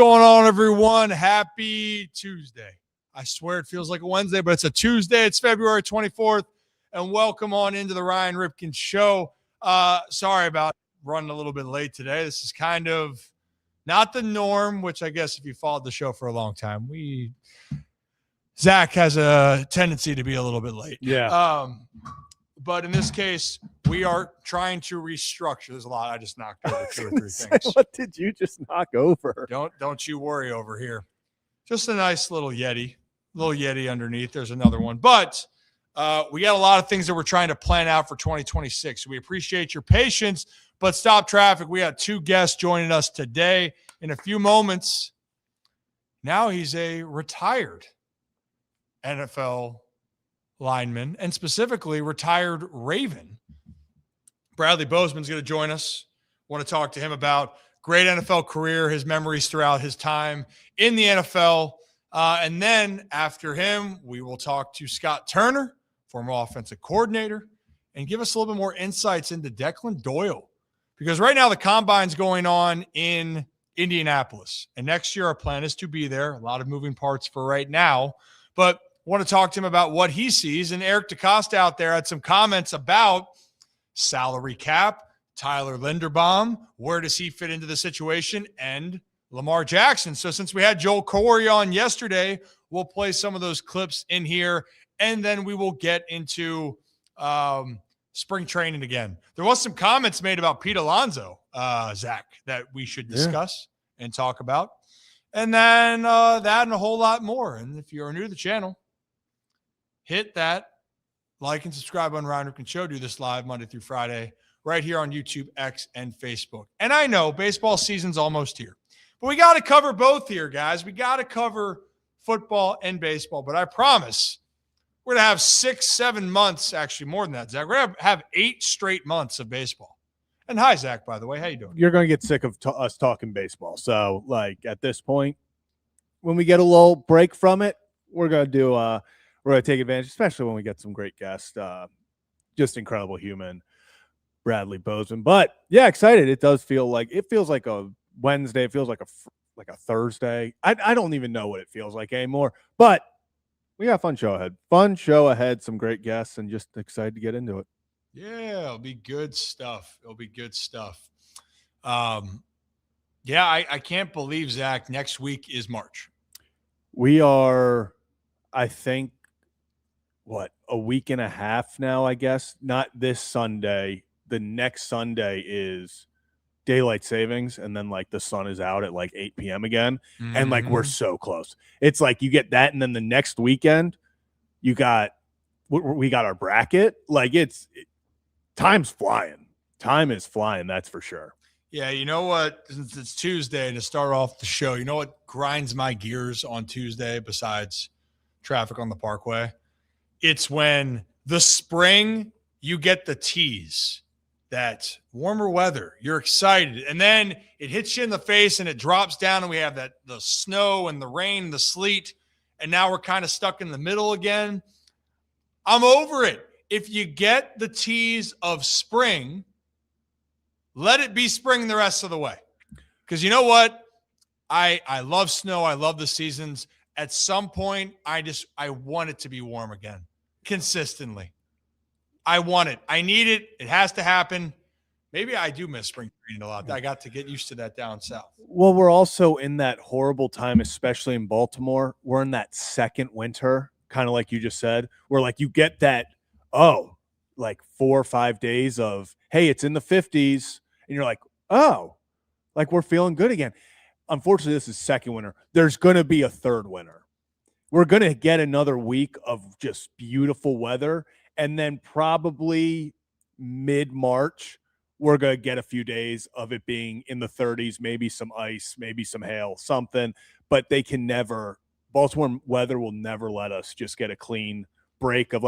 going on, everyone? Happy Tuesday. I swear it feels like a Wednesday, but it's a Tuesday. It's February 24th, and welcome on into the Ryan Ripken Show. Sorry about running a little bit late today. This is kind of not the norm, which I guess if you followed the show for a long time, Zach has a tendency to be a little bit late. Yeah. But in this case, we are trying to restructure. There's a lot. I just knocked over 2 or 3 things. What did you just knock over? Don't you worry over here. Just a nice little Yeti underneath. There's another one. But we got a lot of things that we're trying to plan out for 2026. We appreciate your patience, but stop traffic. We got 2 guests joining us today in a few moments. Now he's a retired NFL lineman and specifically retired Raven. Bradley Bozeman's going to join us. Want to talk to him about great NFL career, his memories throughout his time in the NFL. And then after him, we will talk to Scott Turner, former offensive coordinator, and give us a little bit more insights into Declan Doyle. Because right now the combine's going on in Indianapolis. And next year our plan is to be there. A lot of moving parts for right now. But want to talk to him about what he sees. And Eric DeCosta out there had some comments about salary cap, Tyler Linderbaum, where does he fit into the situation, and Lamar Jackson. So since we had Joel Corey on yesterday, we'll play some of those clips in here, and then we will get into spring training again. There was some comments made about Pete Alonso, Zach, that we should discuss and talk about. And then that and a whole lot more. And if you're new to the channel, hit that like and subscribe on Ryan Ripken Show. Do this live Monday through Friday right here on YouTube, X, and Facebook. And I know baseball season's almost here, but we got to cover both here, guys. We got to cover football and baseball. But I promise we're going to have 6-7 months, actually more than that, Zach. We're going to have 8 straight months of baseball. And hi, Zach, by the way. How you doing? You're going to get sick of us talking baseball. So, at this point, when we get a little break from it, we're going to take advantage, especially when we get some great guests. Just incredible human, Bradley Bozeman. But yeah, excited. It feels like a Wednesday. It feels like a Thursday. I don't even know what it feels like anymore. But we got a fun show ahead. Some great guests, and just excited to get into it. Yeah, it'll be good stuff. I can't believe, Zach, next week is March. We are, I think, a week and a half now, I guess. Not this Sunday. The next Sunday is daylight savings, and then the sun is out at 8 p.m. again. Mm-hmm. And we're so close. It's you get that, and then the next weekend we got our bracket. Time's flying. Time is flying, that's for sure. Yeah, you know what? Since it's Tuesday, to start off the show, you know what grinds my gears on Tuesday besides traffic on the Parkway? It's when the spring, you get the tease, that warmer weather, you're excited, and then it hits you in the face and it drops down, and we have the snow and the rain, the sleet, and now we're kind of stuck in the middle again. I'm over it. If you get the tease of spring, let it be spring the rest of the way. Because you know what? I love snow. I love the seasons. At some point, I want it to be warm again, consistently. I want it. I need it. It has to happen. Maybe I do miss spring training a lot. I got to get used to that down south. Well, we're also in that horrible time, especially in Baltimore. We're in that second winter, kind of like you just said, where you get that, 4 or 5 days of, hey, it's in the 50s. And you're we're feeling good again. Unfortunately, this is second winter. There's going to be a third winter. We're going to get another week of just beautiful weather. And then probably mid-March, we're going to get a few days of it being in the 30s, maybe some ice, maybe some hail, something. But Baltimore weather will never let us just get a clean break of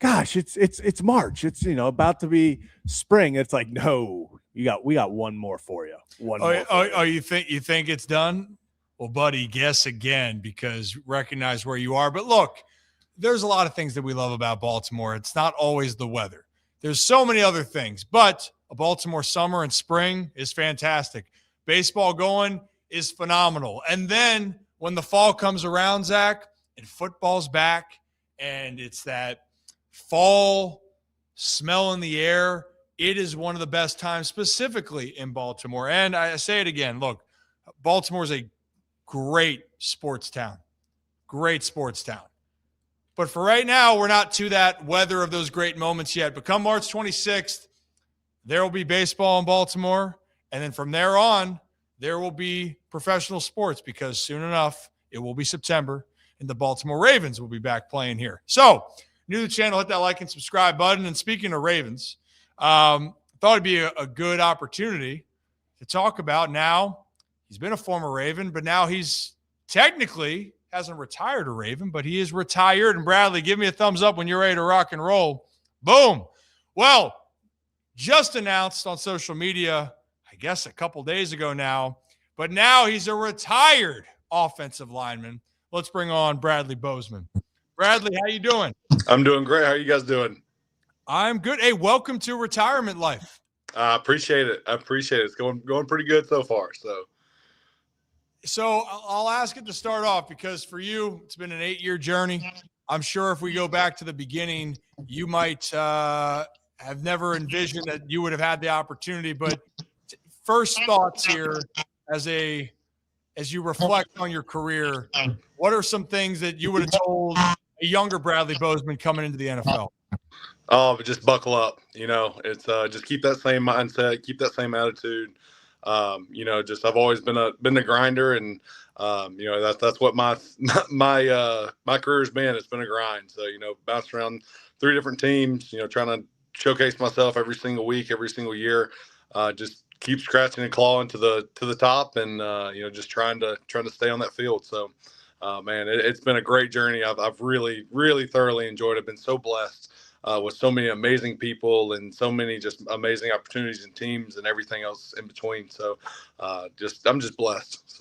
gosh, it's March. It's about to be spring. It's no, we got one more for you. You think it's done? Well, buddy, guess again, because recognize where you are. But look, there's a lot of things that we love about Baltimore. It's not always the weather. There's so many other things, but a Baltimore summer and spring is fantastic. Baseball going, is phenomenal. And then when the fall comes around, Zach, and football's back, and it's that fall smell in the air, it is one of the best times specifically in Baltimore. And I say it again, look, Baltimore is a great sports town. Great sports town. But for right now, we're not to that weather of those great moments yet. But come March 26th, there will be baseball in Baltimore. And then from there on, there will be professional sports, because soon enough, it will be September and the Baltimore Ravens will be back playing here. So, new to the channel, hit that like and subscribe button. And speaking of Ravens, thought it'd be a good opportunity to talk about now. He's been a former Raven, but now he's technically hasn't retired a Raven, but he is retired. And Bradley, give me a thumbs up when you're ready to rock and roll. Boom. Well, just announced on social media, I guess a couple days ago now, but now he's a retired offensive lineman. Let's bring on Bradley Bozeman. Bradley, how you doing? I'm doing great. How are you guys doing? I'm good. Hey, welcome to retirement life. I appreciate it. It's going pretty good so far. So I'll ask it to start off, because for you, it's been an 8-year journey. I'm sure if we go back to the beginning, you might have never envisioned that you would have had the opportunity. But first thoughts here, as you reflect on your career, what are some things that you would have told a younger Bradley Bozeman coming into the NFL? Oh, but just buckle up. It's just keep that same mindset, keep that same attitude. Just I've always been a grinder, and that's what my career's been. It's been a grind. So bounced around 3 different teams. Trying to showcase myself every single week, every single year. Just keep scratching and clawing to the top, and just trying to stay on that field. So, man, it's been a great journey. I've really, really thoroughly enjoyed it. I've been so blessed with so many amazing people and so many just amazing opportunities and teams and everything else in between. So, I'm just blessed.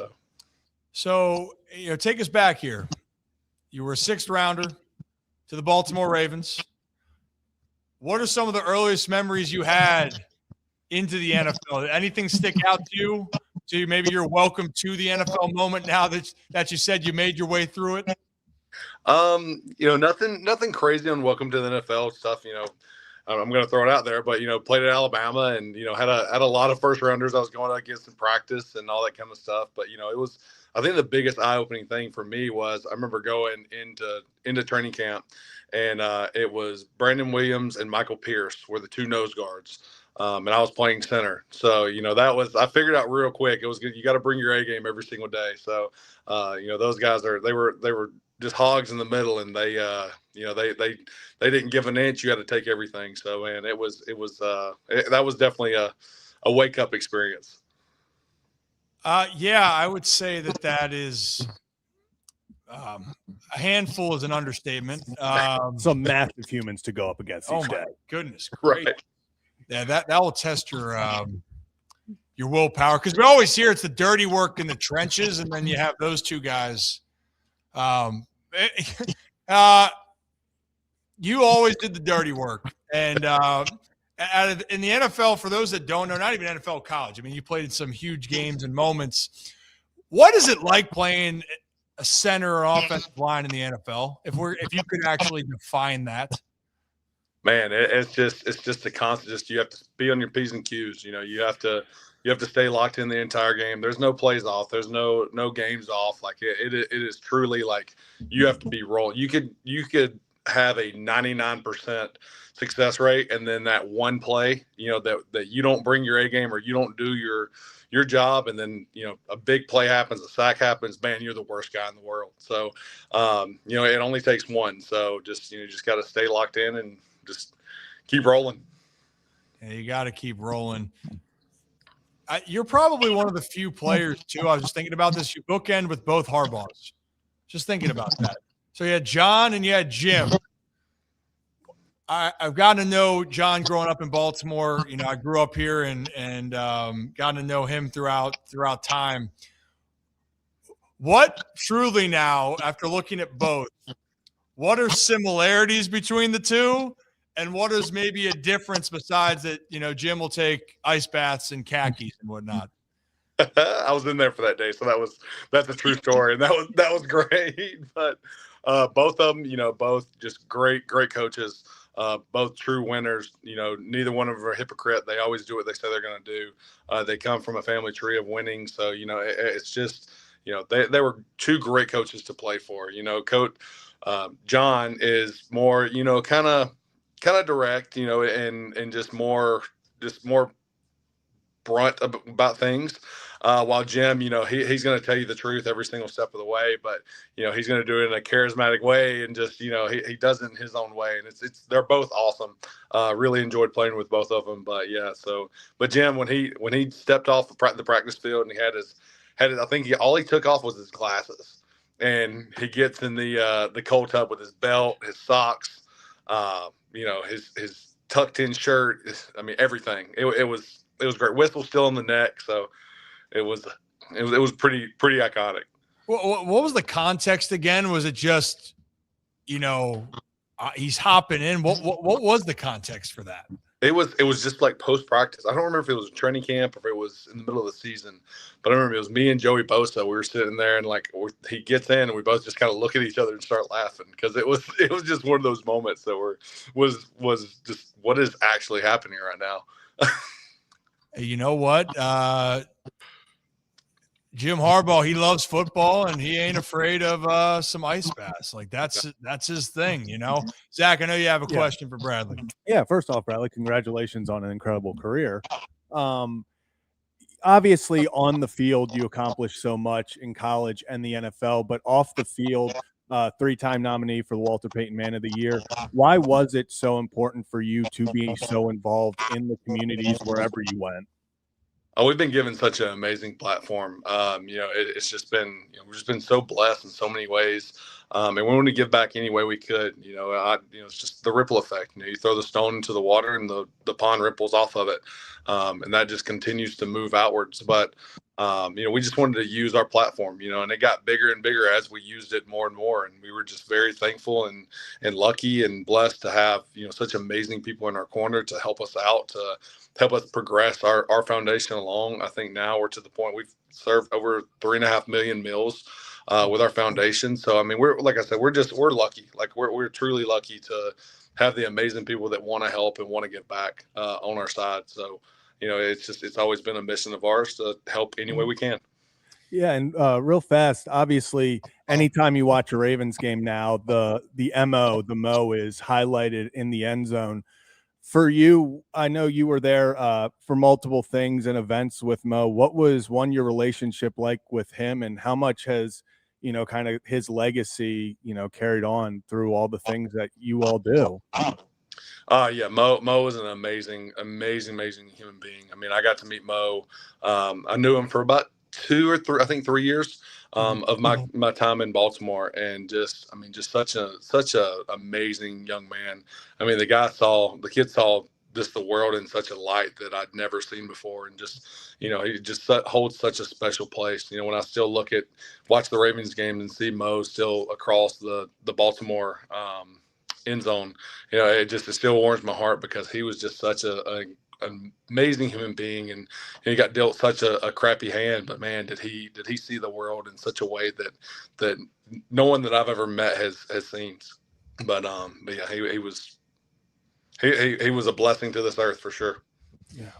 So take us back here. You were a 6th rounder to the Baltimore Ravens. What are some of the earliest memories you had into the NFL? Did anything stick out to you? To maybe your welcome to the NFL moment now that you said you made your way through it? Nothing crazy on welcome to the NFL stuff. I'm going to throw it out there, but played at Alabama, and had a lot of first rounders I was going against in practice and all that kind of stuff. But it was, I think the biggest eye-opening thing for me was I remember going into training camp, and it was Brandon Williams and Michael Pierce were the 2 nose guards. And I was playing center. So, I figured out real quick, it was good. You got to bring your A game every single day. So, those guys they were just hogs in the middle, and they didn't give an inch. You had to take everything. So, man, that was definitely a wake up experience. Yeah, I would say that is a handful is an understatement. Some massive humans to go up against each day. Goodness, great. Right. Yeah, that will test your willpower, because we always hear it's the dirty work in the trenches, and then you have those 2 guys. You always did the dirty work, and in the NFL, for those that don't know, not even NFL, college. I mean, you played in some huge games and moments. What is it like playing a center or offensive line in the NFL? If you could actually define that. Man, it's just a constant. You have to be on your P's and Q's. You have to stay locked in the entire game. There's no plays off. There's no games off. Like it is truly like you have to be rolling. You could have a 99% success rate, and then that one play, that you don't bring your A game or you don't do your job, and then a big play happens, a sack happens, man, you're the worst guy in the world. So it only takes one. So just got to stay locked in and just keep rolling. Yeah, you got to keep rolling. You're probably one of the few players, too. I was just thinking about this. You bookend with both Harbaughs. Just thinking about that. So you had John and you had Jim. I've gotten to know John growing up in Baltimore. I grew up here and gotten to know him throughout time. What truly now, after looking at both, what are similarities between the 2? And what is maybe a difference besides that, Jim will take ice baths and khakis and whatnot? I was in there for that day, so that's a true story, and that was great. But both of them, both just great coaches, both true winners. Neither one of them are a hypocrite. They always do what they say they're going to do. They come from a family tree of winning, so it's just they were two great coaches to play for. Coach John is more kind of direct, and just more brunt about things. While Jim, he's going to tell you the truth every single step of the way, but he's going to do it in a charismatic way, and just he does it in his own way, and it's they're both awesome. Really enjoyed playing with both of them, but yeah. But Jim, when he stepped off the practice field and he had I think all he took off was his glasses, and he gets in the cold tub with his belt, his socks, his tucked in shirt. I mean, everything. It was great. Whistle still in the neck, so it was pretty iconic. What was the context again? Was it just he's hopping in? What was the context for that? It was just like post practice. I don't remember if it was a training camp or if it was in the middle of the season, but I remember it was me and Joey Bosa. We were sitting there, and he gets in, and we both just kind of look at each other and start laughing, because it was just one of those moments that was just what is actually happening right now. You know what? Jim Harbaugh, he loves football, and he ain't afraid of some ice baths. Like that's his thing, Zach, I know you have a question for Bradley. Yeah, first off, Bradley, congratulations on an incredible career. Obviously, on the field, you accomplished so much in college and the NFL, but off the field, 3-time nominee for the Walter Payton Man of the Year. Why was it so important for you to be so involved in the communities wherever you went? Oh, we've been given such an amazing platform. It's just been, we've just been so blessed in so many ways. And we want to give back any way we could. It's just the ripple effect. You throw the stone into the water, and the pond ripples off of it. And that just continues to move outwards. But, we just wanted to use our platform, and it got bigger and bigger as we used it more and more. And we were just very thankful and lucky and blessed to have, such amazing people in our corner to help us out, to help us progress our foundation along. I think now we're to the point we've served over 3.5 million meals with our foundation. So, I mean, we're lucky. Like we're truly lucky to have the amazing people that want to help and want to give back on our side. So, it's always been a mission of ours to help any way we can. Yeah, and real fast, obviously, anytime you watch a Ravens game now, the Mo is highlighted in the end zone. For you, I know you were there for multiple things and events with Mo. What was your relationship like with him, and how much has, kind of his legacy, carried on through all the things that you all do? Yeah, Mo is an amazing human being. I mean, I got to meet Mo. I knew him for about 3 years of my time in Baltimore, and just such a amazing young man. I mean, the kid saw just the world in such a light that I'd never seen before, and just he just holds such a special place. When I still watch the Ravens games and see Mo still across the Baltimore end zone, it still warms my heart, because he was just such an amazing human being, and he got dealt such a crappy hand, but man, did he see the world in such a way that no one that I've ever met has seen. But yeah, he was a blessing to this earth for sure. Yeah,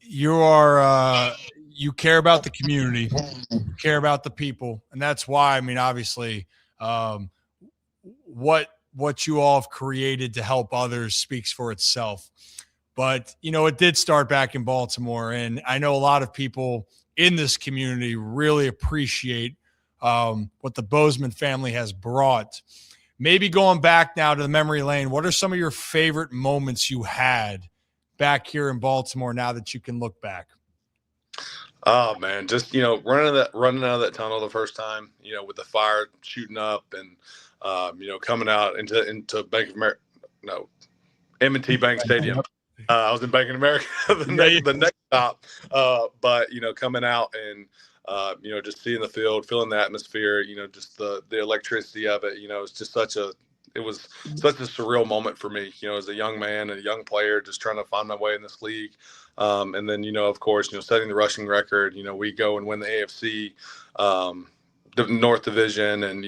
you care about the community, you care about the people, and that's why, I mean, obviously, what you all have created to help others speaks for itself. But, it did start back in Baltimore, and I know a lot of people in this community really appreciate what the Bozeman family has brought. Maybe going back now to the memory lane, what are some of your favorite moments you had back here in Baltimore now that you can look back? Oh man, just running out of that tunnel the first time, with the fire shooting up, and coming out into Bank of America, M&T Bank Stadium. I was in Bank of America the next stop, but coming out and just seeing the field, feeling the atmosphere, just the electricity of it. It's just such a it was such a surreal moment for me, as a young man and a young player, just trying to find my way in this league. And then, of course, setting the rushing record, we go and win the AFC, the North Division. And,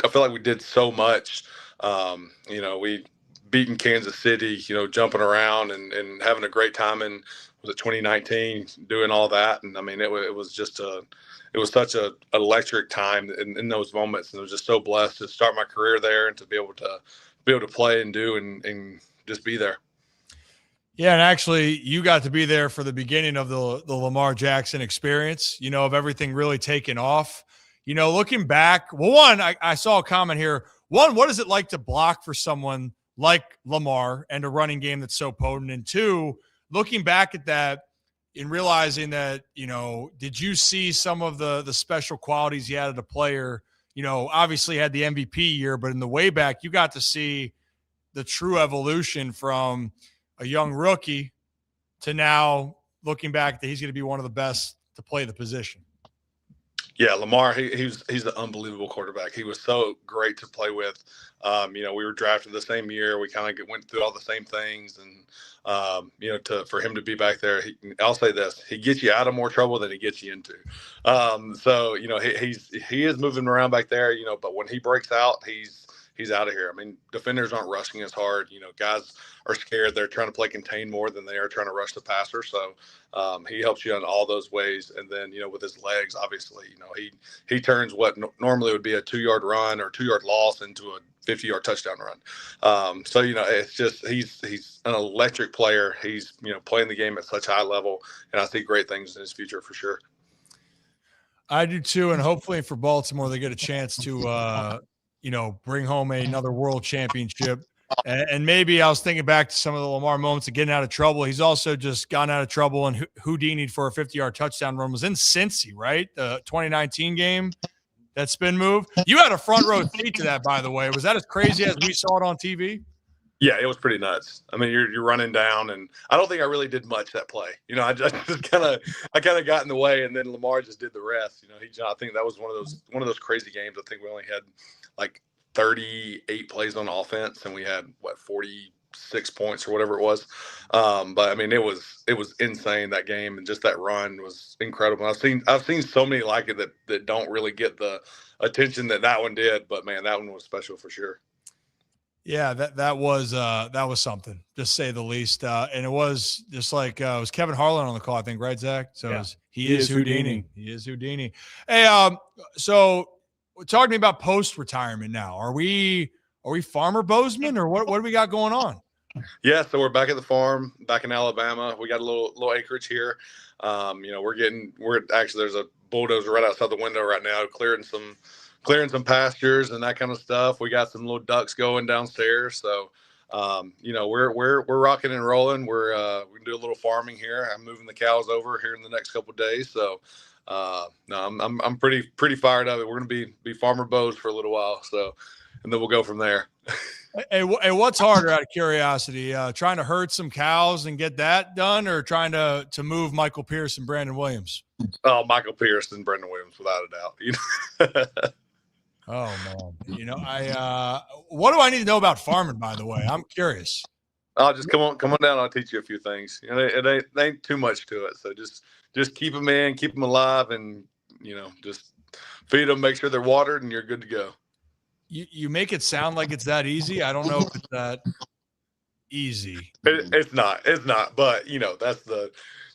I feel like we did so much. We beating Kansas City, jumping around and having a great time in, was it 2019, doing all that. And I mean, it was just it was such an electric time in those moments. And I was just so blessed to start my career there and to be able to play and do and just be there. Yeah, and actually, you got to be there for the beginning of the Lamar Jackson experience, of everything really taking off. Looking back, well, one, I saw a comment here. One, what is it like to block for someone like Lamar and a running game that's so potent? And two, looking back at that and realizing that, did you see some of the special qualities you had as a player? Obviously had the MVP year, but in the way back, you got to see the true evolution from a young rookie to now looking back that he's going to be one of the best to play the position. Yeah, Lamar, he's an unbelievable quarterback. He was so great to play with. We were drafted the same year. We kind of went through all the same things, and for him to be back there, I'll say this: he gets you out of more trouble than he gets you into. He is moving around back there. But when he breaks out, he's out of here. I mean, defenders aren't rushing as hard. Guys are scared. They're trying to play contain more than they are trying to rush the passer. So he helps you in all those ways. And then, with his legs, obviously, he turns what normally would be a 2-yard run or 2-yard loss into a 50-yard touchdown run. It's just he's an electric player. He's, playing the game at such high level. And I see great things in his future for sure. I do too. And hopefully for Baltimore, they get a chance to bring home another world championship. And maybe I was thinking back to some of the Lamar moments of getting out of trouble. He's also just gotten out of trouble and Houdini for a 50-yard touchdown run was in Cincy, right? The 2019 game, that spin move. You had a front row seat to that, by the way. Was that as crazy as we saw it on TV? Yeah, it was pretty nuts. I mean, you're running down, and I don't think I really did much that play. I just kind of got in the way, and then Lamar just did the rest. I think that was one of those crazy games. I think we only had like 38 plays on offense, and we had 46 points or whatever it was. But I mean, it was insane, that game, and just that run was incredible. I've seen so many like it that don't really get the attention that one did. But man, that one was special for sure. Yeah, that was something, to say the least. And it was just like it was Kevin Harlan on the call, I think, right, Zach? So yeah. He is Houdini. He is Houdini. Hey, so talk to me about post-retirement now. Are we Farmer Bozeman, or what do we got going on? Yeah, so we're back at the farm, back in Alabama. We got a little acreage here. We're actually, there's a bulldozer right outside the window right now, clearing some pastures and that kind of stuff. We got some little ducks going downstairs. So, we're rocking and rolling. We're we can do a little farming here. I'm moving the cows over here in the next couple of days. So, I'm pretty fired up. We're going to be Farmer Bose for a little while. So, and then we'll go from there. Hey, what's harder, out of curiosity, trying to herd some cows and get that done, or trying to move Michael Pierce and Brandon Williams? Oh, Michael Pierce and Brandon Williams, without a doubt. Oh man, what do I need to know about farming, by the way? I'm curious. Oh, just come on down. I'll teach you a few things. It ain't too much to it. So just keep them in, keep them alive, and just feed them, make sure they're watered, and you're good to go. You make it sound like it's that easy. I don't know if it's that easy. It's not, but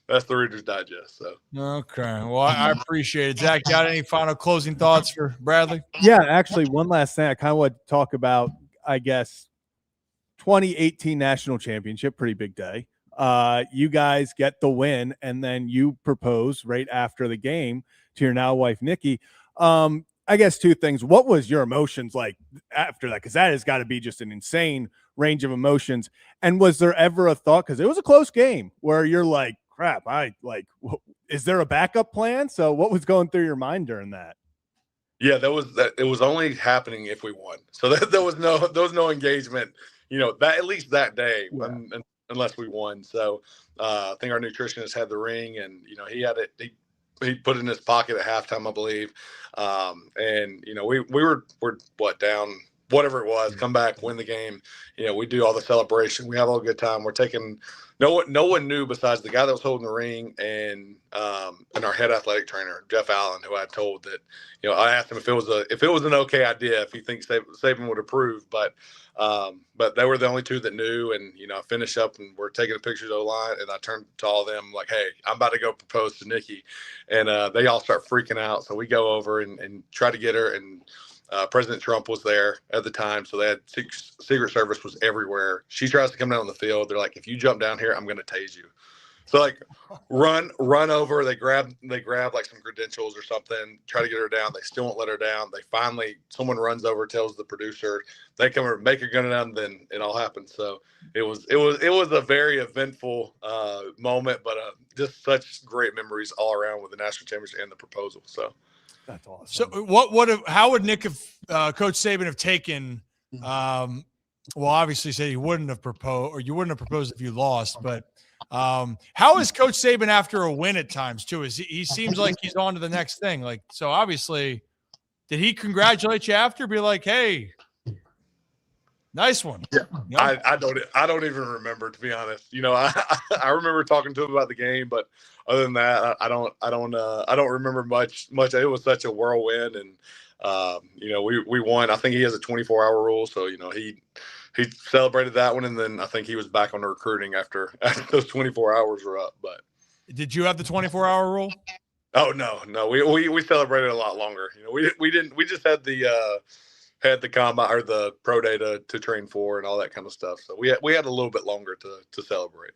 that's the Reader's Digest. So okay, well, I appreciate it. Zach, got any final closing thoughts for Bradley? Yeah, actually, one last thing I kind of want to talk about. I guess 2018 national championship, pretty big day. You guys get the win, and then you propose right after the game to your now wife Nikki. I guess two things. What was your emotions like after that? Because that has got to be just an insane range of emotions. And was there ever a thought, because it was a close game, where you're like, crap, is there a backup plan? So what was going through your mind during that? Yeah, it was only happening if we won. So there was no engagement, that at least that day, unless we won. So I think our nutritionist had the ring, and he had it. He put it in his pocket at halftime, I believe. And we're down whatever it was, come back, win the game. You know, we do all the celebration. We have all a good time. We're taking no one knew besides the guy that was holding the ring and our head athletic trainer, Jeff Allen, who I told that, you know, I asked him if it was an okay idea, if he thinks Saban would approve, but they were the only two that knew. And, you know, I finish up and we're taking a picture of the line, and I turned to all of them like, hey, I'm about to go propose to Nikki. And they all start freaking out. So we go over and try to get her, and President Trump was there at the time, so they had Secret Service was everywhere. She tries to come down on the field. They're like, if you jump down here, I'm going to tase you. So like run over. They grab like some credentials or something, try to get her down. They still won't let her down. Someone runs over, tells the producer. They come over, make her gun down, then it all happens. So it was a very eventful moment, but just such great memories all around with the national championship and the proposal. So. That's awesome. So how would Nick have Coach Saban have taken? Well, obviously said he wouldn't have proposed, or you wouldn't have proposed if you lost. But how is Coach Saban after a win at times too? He seems like he's on to the next thing. Like, so obviously, did he congratulate you after? Be like, hey, nice one. Yeah. You know? I don't even remember, to be honest. You know, I remember talking to him about the game, but other than that, I don't remember much. It was such a whirlwind, and you know, we won. I think he has a 24-hour rule, so you know he celebrated that one, and then I think he was back on the recruiting after those 24 hours were up. But did you have the 24-hour rule? Oh no, we celebrated a lot longer. You know, we didn't. We just had the combine or the pro day to train for and all that kind of stuff. So we had a little bit longer to celebrate.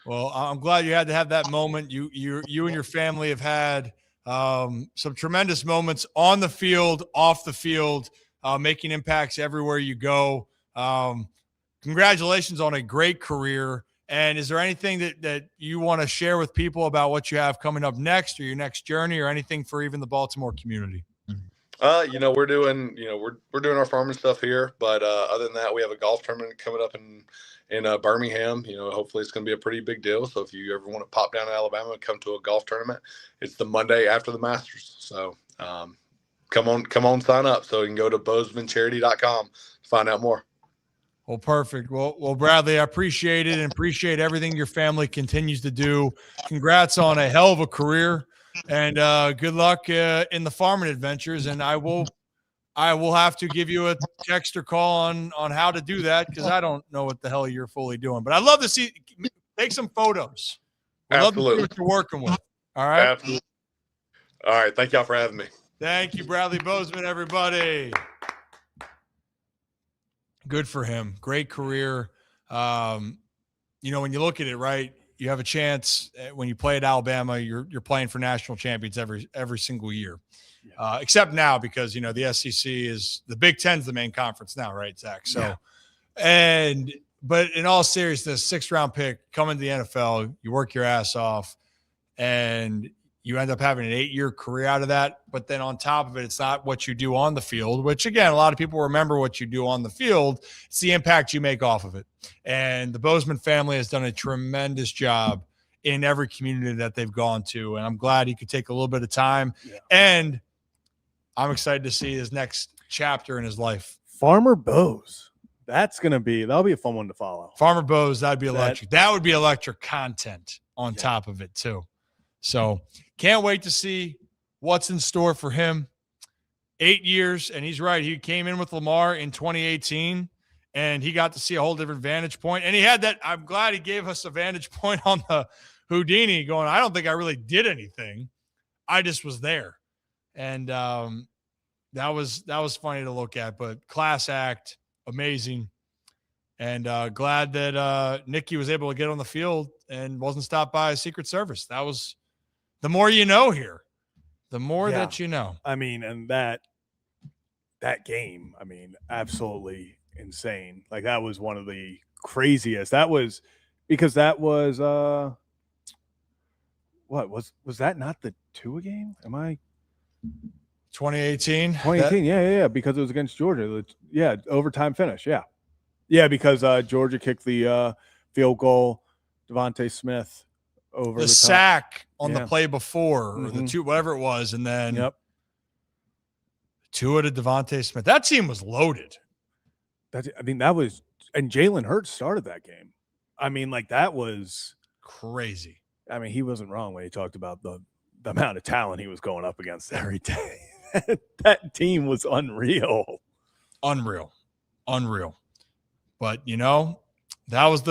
Well, I'm glad you had to have that moment. You and your family have had some tremendous moments on the field, off the field, making impacts everywhere you go. Congratulations on a great career. And is there anything that you want to share with people about what you have coming up next, or your next journey, or anything for even the Baltimore community? You know, we're doing our farming stuff here, but other than that, we have a golf tournament coming up in Birmingham. You know, hopefully it's going to be a pretty big deal. So if you ever want to pop down to Alabama and come to a golf tournament, it's the Monday after the Masters. So come on, sign up. So you can go to BozemanCharity.com to find out more. Well, perfect. Well, Bradley, I appreciate it, and appreciate everything your family continues to do. Congrats on a hell of a career, and good luck in the farming adventures. And I will have to give you a text or call on how to do that, because I don't know what the hell you're fully doing. But I'd love to take some photos. I'd love to see what you're working with. All right. Absolutely. All right. Thank y'all for having me. Thank you, Bradley Bozeman, everybody. Good for him. Great career. You know, when you look at it, right, you have a chance when you play at Alabama, you're playing for national champions every single year. Except now, because, you know, the SEC is the Big Ten's the main conference now, right, Zach? So, but in all seriousness, 6th-round pick, coming to the NFL, you work your ass off, and you end up having an 8-year career out of that. But then on top of it, it's not what you do on the field, which, again, a lot of people remember what you do on the field. It's the impact you make off of it. And the Bozeman family has done a tremendous job in every community that they've gone to. And I'm glad he could take a little bit of time. Yeah. And I'm excited to see his next chapter in his life. Farmer Bose. That'll be a fun one to follow. Farmer Bose, that'd be electric. That would be electric content on top of it, too. So can't wait to see what's in store for him. 8 years, and he's right. He came in with Lamar in 2018, and he got to see a whole different vantage point. And he had that. I'm glad he gave us a vantage point on the Houdini, going, I don't think I really did anything. I just was there. And that was funny to look at, but class act, amazing. And glad that Nikki was able to get on the field and wasn't stopped by a Secret Service. That was the more you know here, the more that you know. I mean, and that game, I mean, absolutely insane. Like, that was one of the craziest. That was because that was what was that not the Tua game? Am I 2018? 2018, yeah, because it was against Georgia. Overtime finish, yeah, because Georgia kicked the field goal. Devontae Smith over the sack on the play before, or the two, whatever it was, and then Tua to Devontae Smith. That team was loaded. That was – and Jalen Hurts started that game. That was – crazy. He wasn't wrong when he talked about the amount of talent he was going up against every day. That team was unreal. Unreal. But, that was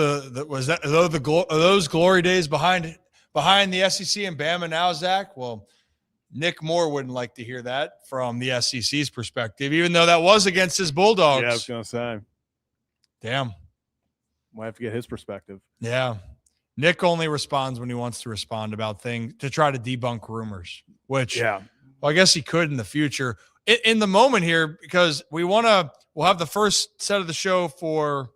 those glory days behind the SEC and Bama now, Zach? Well, Nick Moore wouldn't like to hear that from the SEC's perspective, even though that was against his Bulldogs. Yeah, I was going to say. Damn. Might have to get his perspective. Yeah. Nick only responds when he wants to respond about things to try to debunk rumors, which well, I guess he could in the future. In the moment here, because we'll have the first set of the show for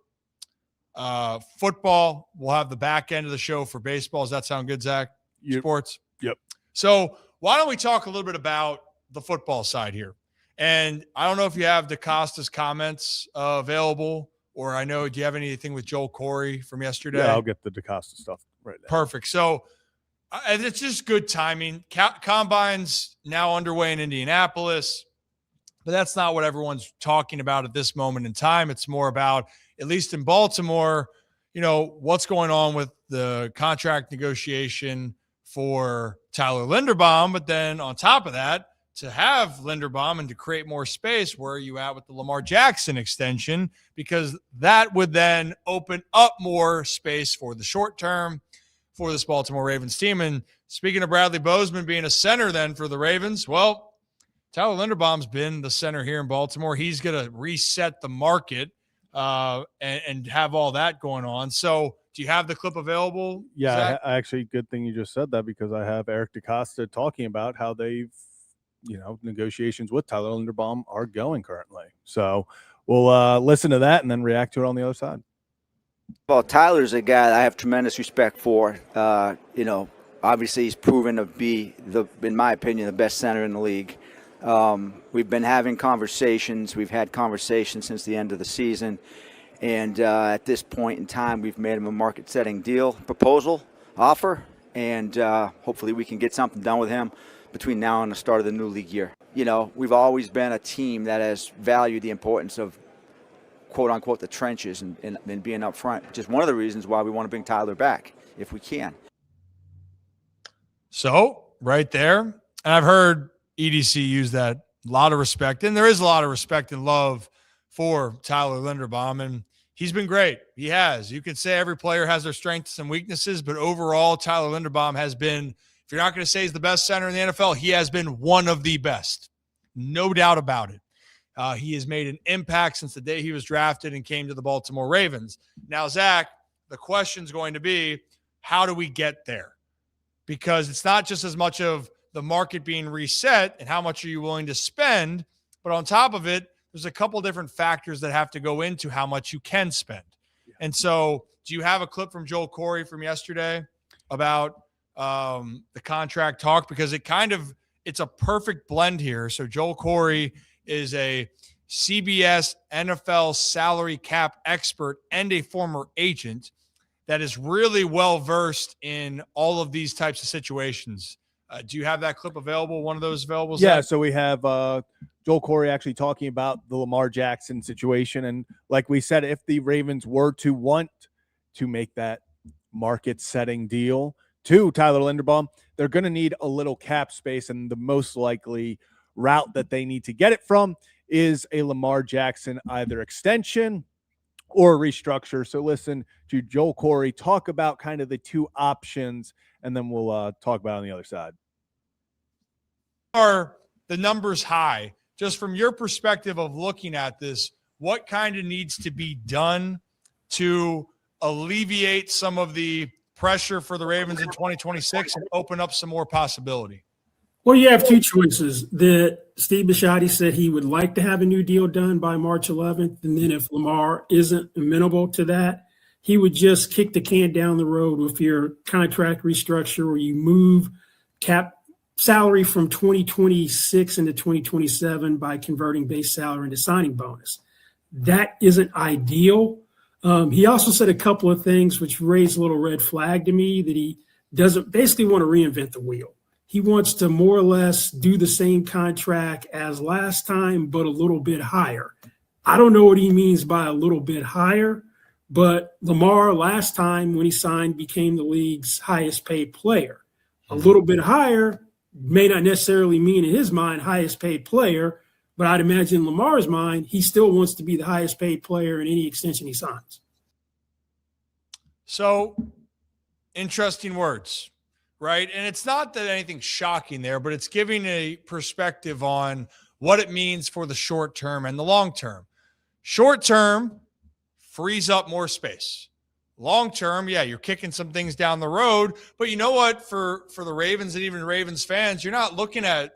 football. We'll have the back end of the show for baseball. Does that sound good, Zach? Yep. Sports? Yep. So why don't we talk a little bit about the football side here? And I don't know if you have DaCosta's comments available, or do you have anything with Joel Corey from yesterday? Yeah, I'll get the DaCosta stuff right now. Perfect. So it's just good timing. Combine's now underway in Indianapolis, but that's not what everyone's talking about at this moment in time. It's more about, at least in Baltimore, what's going on with the contract negotiation for Tyler Linderbaum. But then on top of that, to have Linderbaum and to create more space, where are you at with the Lamar Jackson extension? Because that would then open up more space for the short term for this Baltimore Ravens team. And speaking of Bradley Bozeman being a center then for the Ravens, well, Tyler Linderbaum's been the center here in Baltimore. He's going to reset the market and have all that going on. So do you have the clip available? Yeah, actually, good thing you just said that, because I have Eric DaCosta talking about how they've, negotiations with Tyler Linderbaum are going currently. So we'll listen to that and then react to it on the other side. Well, Tyler's a guy that I have tremendous respect for. Obviously he's proven to be, in my opinion, the best center in the league. We've been having conversations. We've had conversations since the end of the season. And at this point in time, we've made him a market-setting proposal, offer, and hopefully we can get something done with him between now and the start of the new league year. We've always been a team that has valued the importance of, quote-unquote, the trenches and being up front, which is one of the reasons why we want to bring Tyler back, if we can. So, right there, and I've heard EDC use that, a lot of respect, and there is a lot of respect and love for Tyler Linderbaum, and he's been great. He has. You can say every player has their strengths and weaknesses, but overall, Tyler Linderbaum has been, if you're not going to say he's the best center in the NFL, he has been one of the best. No doubt about it. He has made an impact since the day he was drafted and came to the Baltimore Ravens. Now, Zach, the question's going to be, how do we get there? Because it's not just as much of the market being reset and how much are you willing to spend, but on top of it, there's a couple different factors that have to go into how much you can spend. Yeah. And so do you have a clip from Joel Corey from yesterday about the contract talk? Because it's a perfect blend here. So Joel Corey is a CBS NFL salary cap expert and a former agent that is really well-versed in all of these types of situations. Do you have that clip available, one of those available? Yeah, so we have Joel Corey actually talking about the Lamar Jackson situation. And like we said, if the Ravens were to want to make that market-setting deal to Tyler Linderbaum, they're going to need a little cap space, and the most likely route that they need to get it from is a Lamar Jackson either extension or restructure. So listen to Joel Corey talk about kind of the two options, and then we'll talk about it on the other side. Are the numbers high? Just from your perspective of looking at this, what kind of needs to be done to alleviate some of the pressure for the Ravens in 2026 and open up some more possibility? Well, you have two choices. Steve Bisciotti said he would like to have a new deal done by March 11th. And then if Lamar isn't amenable to that, he would just kick the can down the road with your contract restructure, where you move cap salary from 2026 into 2027 by converting base salary into signing bonus. That isn't ideal. He also said a couple of things which raised a little red flag to me, that he doesn't basically want to reinvent the wheel. he wants to more or less do the same contract as last time, but a little bit higher. I don't know what he means by a little bit higher, but Lamar last time when he signed became the league's highest paid player. A little bit higher may not necessarily mean in his mind highest paid player, but I'd imagine in Lamar's mind, he still wants to be the highest paid player in any extension he signs. So interesting words, right? And it's not that anything's shocking there, but it's giving a perspective on what it means for the short term and the long term. Short term frees up more space. Long term, yeah, you're kicking some things down the road, but you know what? For the Ravens and even Ravens fans, you're not looking at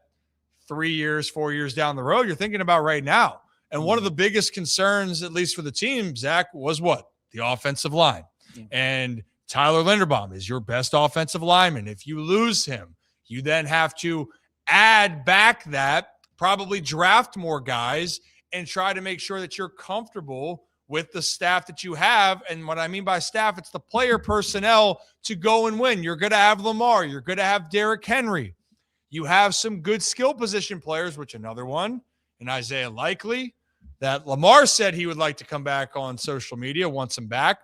3 years, 4 years down the road. You're thinking about right now. And one of the biggest concerns, at least for the team, Zach, was what? The offensive line. And Tyler Linderbaum is your best offensive lineman. If you lose him, you then have to add back that, probably draft more guys, and try to make sure that you're comfortable with the staff that you have. And what I mean by staff, it's the player personnel to go and win. You're going to have Lamar. You're going to have Derrick Henry. You have some good skill position players, which another one, and Isaiah Likely, that Lamar said he would like to come back on social media, wants him back.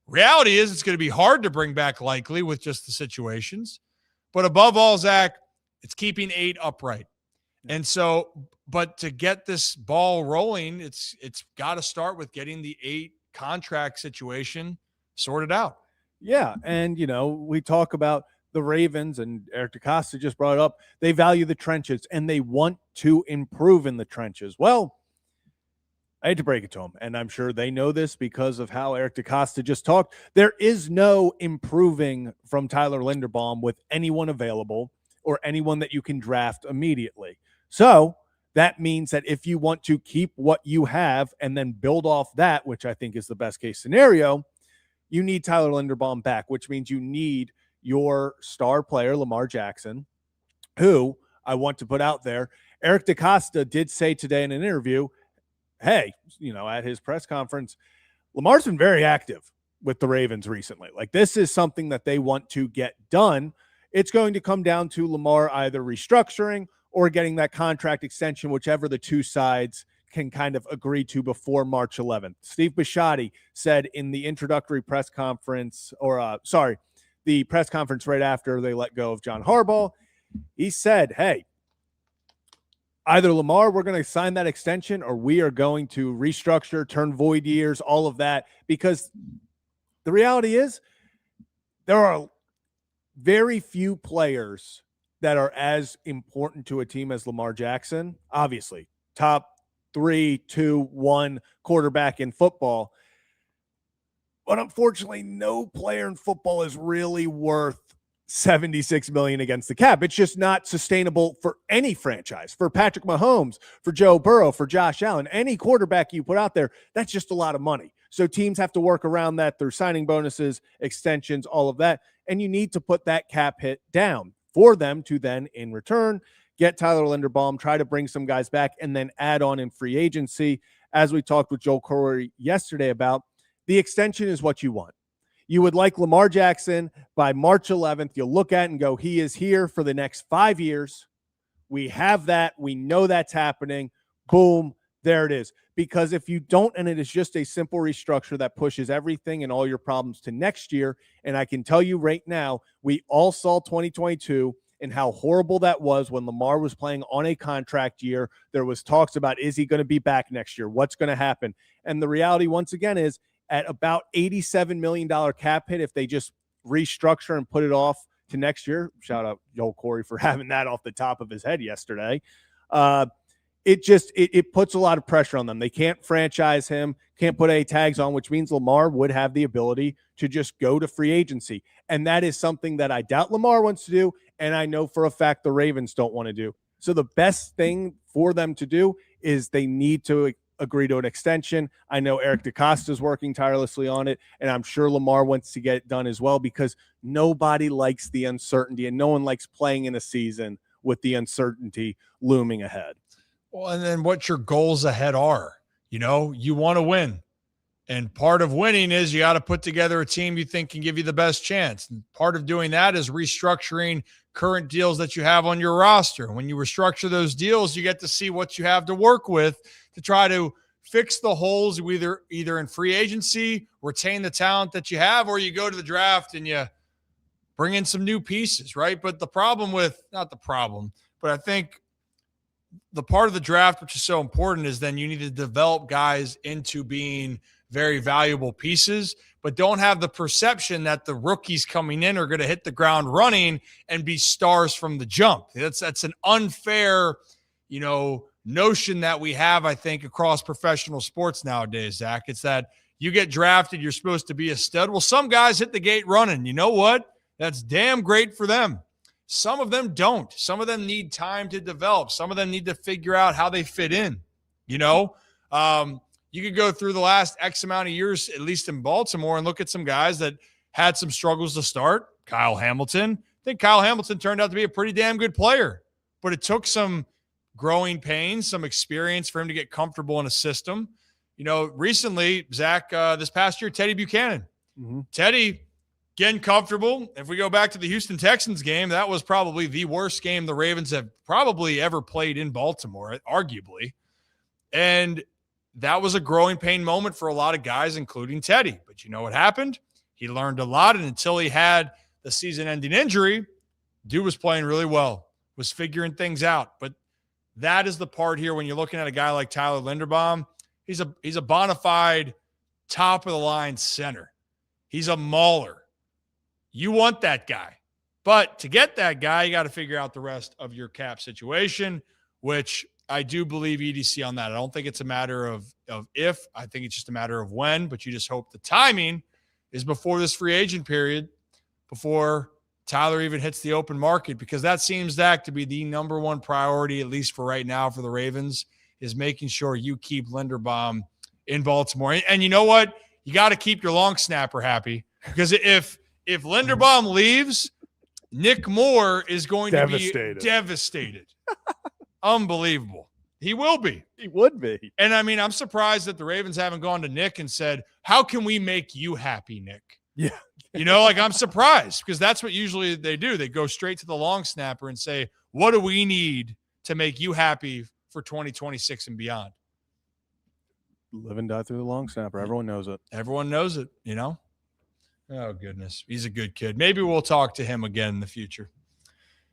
Reality is it's going to be hard to bring back Likely with just the situations. But above all, Zach, it's keeping 8 upright. And so, but to get this ball rolling, it's got to start with getting the 8 contract situation sorted out. Yeah. And, we talk about the Ravens, and Eric DeCosta just brought it up. They value the trenches and they want to improve in the trenches. Well, I hate to break it to them, and I'm sure they know this because of how Eric DeCosta just talked. There is no improving from Tyler Linderbaum with anyone available or anyone that you can draft immediately. So that means that if you want to keep what you have and then build off that, which I think is the best case scenario, you need Tyler Linderbaum back, which means you need your star player, Lamar Jackson, who I want to put out there. Eric DeCosta did say today in an interview, hey, at his press conference, Lamar's been very active with the Ravens recently. Like, this is something that they want to get done. It's going to come down to Lamar either restructuring or getting that contract extension, whichever the two sides can kind of agree to before March 11th. Steve Bisciotti said in the introductory press conference, the press conference right after they let go of John Harbaugh, he said, hey, either Lamar, we're going to sign that extension, or we are going to restructure, turn void years, all of that, because the reality is there are very few players that are as important to a team as Lamar Jackson. Obviously, top 3, 2, 1 quarterback in football. But unfortunately, no player in football is really worth $76 million against the cap. It's just not sustainable for any franchise. For Patrick Mahomes, for Joe Burrow, for Josh Allen, any quarterback you put out there, that's just a lot of money. So teams have to work around that through signing bonuses, extensions, all of that. And you need to put that cap hit down for them to then, in return, get Tyler Linderbaum, try to bring some guys back, and then add on in free agency. As we talked with Joel Corey yesterday about, the extension is what you want. You would like Lamar Jackson by March 11th. You'll look at it and go, he is here for the next 5 years. We have that. We know that's happening. Boom. There it is. Because if you don't, and it is just a simple restructure that pushes everything and all your problems to next year, and I can tell you right now, we all saw 2022 and how horrible that was when Lamar was playing on a contract year. There was talks about, is he going to be back next year? What's going to happen? And the reality, once again, is at about $87 million cap hit, if they just restructure and put it off to next year, shout out Joel Corey for having that off the top of his head yesterday, it puts a lot of pressure on them. They can't franchise him, can't put any tags on, which means Lamar would have the ability to just go to free agency. And that is something that I doubt Lamar wants to do, and I know for a fact the Ravens don't want to do. So the best thing for them to do is they need to agree to an extension. I know Eric DeCosta is working tirelessly on it, and I'm sure Lamar wants to get it done as well, because nobody likes the uncertainty, and no one likes playing in a season with the uncertainty looming ahead. Well, and then what your goals ahead are. You want to win. And part of winning is you got to put together a team you think can give you the best chance. And part of doing that is restructuring current deals that you have on your roster. When you restructure those deals, you get to see what you have to work with to try to fix the holes, either in free agency, retain the talent that you have, or you go to the draft and you bring in some new pieces, right? But the problem not the problem, but I think the part of the draft which is so important is then you need to develop guys into being very valuable pieces, but don't have the perception that the rookies coming in are going to hit the ground running and be stars from the jump. That's an unfair, notion that we have, I think, across professional sports nowadays, Zach. It's that you get drafted, you're supposed to be a stud. Well, some guys hit the gate running. You know what? That's damn great for them. Some of them don't. Some of them need time to develop. Some of them need to figure out how they fit in. You could go through the last X amount of years, at least in Baltimore, and look at some guys that had some struggles to start. Kyle Hamilton. I think Kyle Hamilton turned out to be a pretty damn good player, but it took some growing pains, some experience for him to get comfortable in a system. Recently, Zach, this past year, Teddy Buchanan. Mm-hmm. Teddy getting comfortable. If we go back to the Houston Texans game, that was probably the worst game the Ravens have probably ever played in Baltimore, arguably. And that was a growing pain moment for a lot of guys, including Teddy. But you know what happened? He learned a lot, and until he had the season-ending injury, dude was playing really well, was figuring things out. But that is the part here when you're looking at a guy like Tyler Linderbaum. He's a bona fide top-of-the-line center. He's a mauler. You want that guy. But to get that guy, you got to figure out the rest of your cap situation, which I do believe EDC on that. I don't think it's a matter of if. I think it's just a matter of when, but you just hope the timing is before this free agent period, before Tyler even hits the open market, because that seems, Zach, to be the number one priority, at least for right now for the Ravens, is making sure you keep Linderbaum in Baltimore. And you know what? You got to keep your long snapper happy, because if Linderbaum leaves, Nick Moore is going to be devastated. Unbelievable. He will be. He would be. And I mean, I'm surprised that the Ravens haven't gone to Nick and said, how can we make you happy, Nick? Yeah. I'm surprised, because that's what usually they do. They go straight to the long snapper and say, what do we need to make you happy for 2026 and beyond? Live and die through the long snapper. Everyone knows it. Everyone knows it, Oh, goodness. He's a good kid. Maybe we'll talk to him again in the future.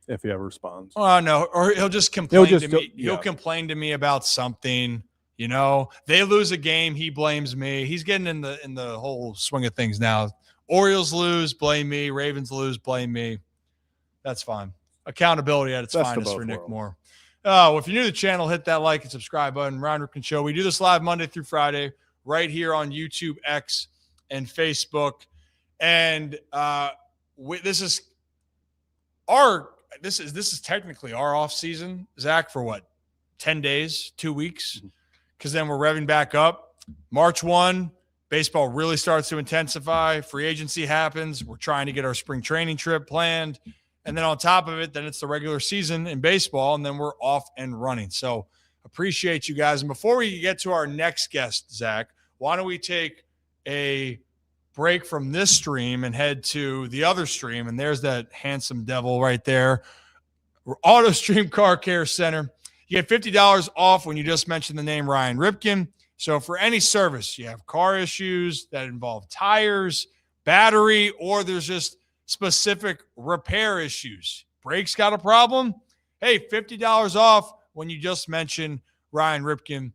If he ever responds. Oh, no. Or he'll just complain to me. He'll complain to me about something. They lose a game, he blames me. He's getting in the whole swing of things now. Orioles lose, blame me. Ravens lose, blame me. That's fine. Accountability at its finest for Nick Moore. Oh, if you're new to the channel, hit that like and subscribe button. Ryan Ripken Show. We do this live Monday through Friday right here on YouTube, X, and Facebook. And this is technically our off season, Zach, for what, 10 days, 2 weeks? Because then we're revving back up. March 1, baseball really starts to intensify. Free agency happens. We're trying to get our spring training trip planned. And then on top of it, then it's the regular season in baseball, and then we're off and running. So appreciate you guys. And before we get to our next guest, Zach, why don't we take a break from this stream and head to the other stream? And there's that handsome devil right there. AutoStream Car Care Center. You get $50 off when you just mention the name Ryan Ripken. So for any service, you have car issues that involve tires, battery, or there's just specific repair issues. Brakes got a problem? Hey, $50 off when you just mention Ryan Ripken.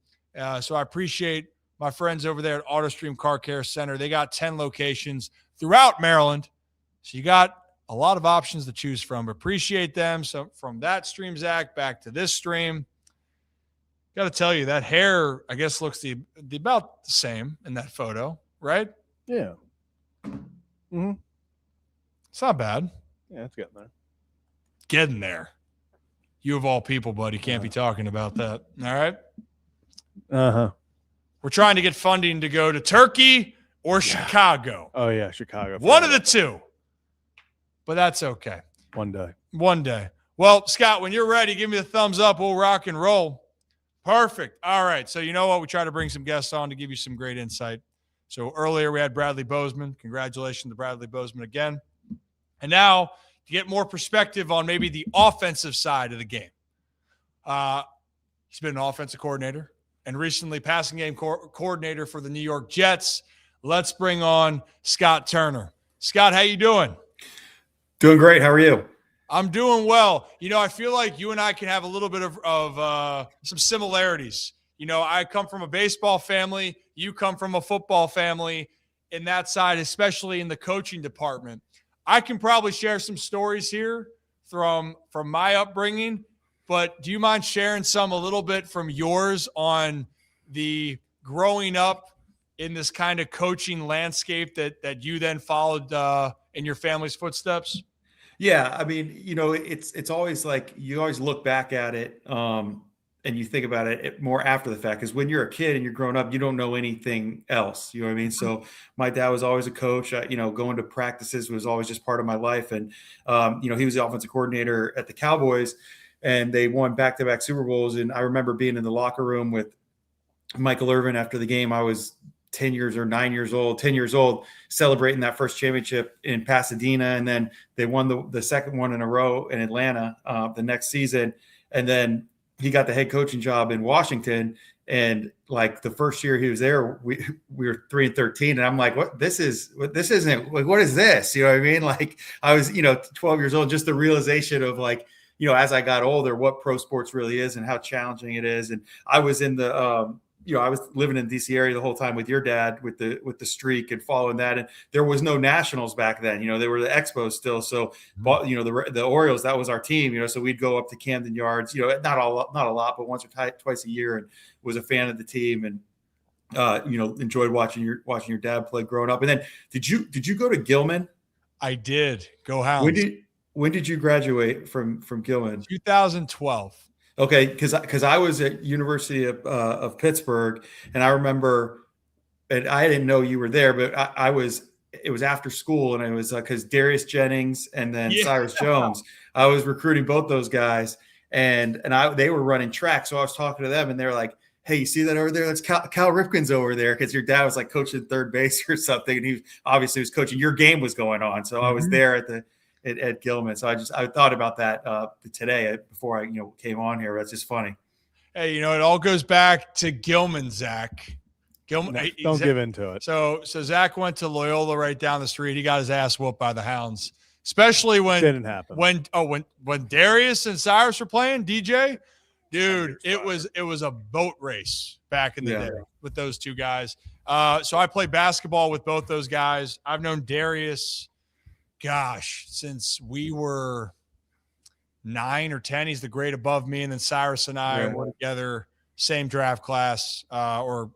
So I appreciate my friends over there at AutoStream Car Care Center. They got 10 locations throughout Maryland. So you got a lot of options to choose from. Appreciate them. So from that stream, Zach, back to this stream. Got to tell you, that hair, I guess, looks the about the same in that photo, right? Yeah. Mm-hmm. It's not bad. Yeah, it's getting there. Getting there. You of all people, buddy, can't be talking about that. All right? Uh-huh. We're trying to get funding to go to Turkey or Chicago. Oh, yeah, Chicago. One of the two. But that's okay. One day. One day. Well, Scott, when you're ready, give me the thumbs up. We'll rock and roll. Perfect. All right. So you know what? We try to bring some guests on to give you some great insight. So earlier we had Bradley Bozeman. Congratulations to Bradley Bozeman again. And now to get more perspective on maybe the offensive side of the game. He's been an offensive coordinator and recently passing game coordinator for the New York Jets. Let's bring on Scott Turner. Scott, how you doing? Doing great. How are you? I'm doing well. I feel like you and I can have a little bit of some similarities. I come from a baseball family. You come from a football family. In that side, especially in the coaching department, I can probably share some stories here from my upbringing. But do you mind sharing some a little bit from yours on the growing up in this kind of coaching landscape that you then followed in your family's footsteps? Yeah, I mean, it's always like you always look back at it and you think about it more after the fact, because when you're a kid and you're growing up, you don't know anything else. You know what I mean? So my dad was always a coach. Going to practices was always just part of my life. And, he was the offensive coordinator at the Cowboys, and they won back-to-back Super Bowls. And I remember being in the locker room with Michael Irvin after the game. I was 10 years old, celebrating that first championship in Pasadena. And then they won the second one in a row in Atlanta the next season. And then he got the head coaching job in Washington. And like the first year he was there, we were 3-13. And I'm like, what is this? You know what I mean? Like I was, 12 years old, just the realization of like, as I got older, what pro sports really is and how challenging it is. And I was in the, I was living in the DC area the whole time with your dad with the streak and following that. And there was no nationals back then. They were the Expos still. So, the Orioles, that was our team, so we'd go up to Camden Yards, not a lot, but once or twice a year, and was a fan of the team and, enjoyed watching your dad play growing up. And then did you go to Gilman? I did. Go Hounds. When did you graduate from Gilman? 2012. Okay, because I was at University of Pittsburgh, and I remember, and I didn't know you were there, but it was after school, and it was because Darius Jennings and then Cyrus Jones. I was recruiting both those guys, and they were running track, so I was talking to them, and they were like, "Hey, you see that over there? That's Cal Ripken's over there," because your dad was like coaching third base or something, and he obviously was coaching. Your game was going on, so I was there at Gilman. So I thought about that today before I came on here. That's just funny. Hey, it all goes back to Gilman, Zach. Gilman, No, don't give into it. So Zach went to Loyola right down the street. He got his ass whooped by the Hounds, especially when didn't happen. When Darius and Cyrus were playing, DJ, dude, it was a boat race back in the day with those two guys. So I played basketball with both those guys. I've known Darius, since we were 9 or 10. He's the grade above me, and then Cyrus and I were together, same draft class or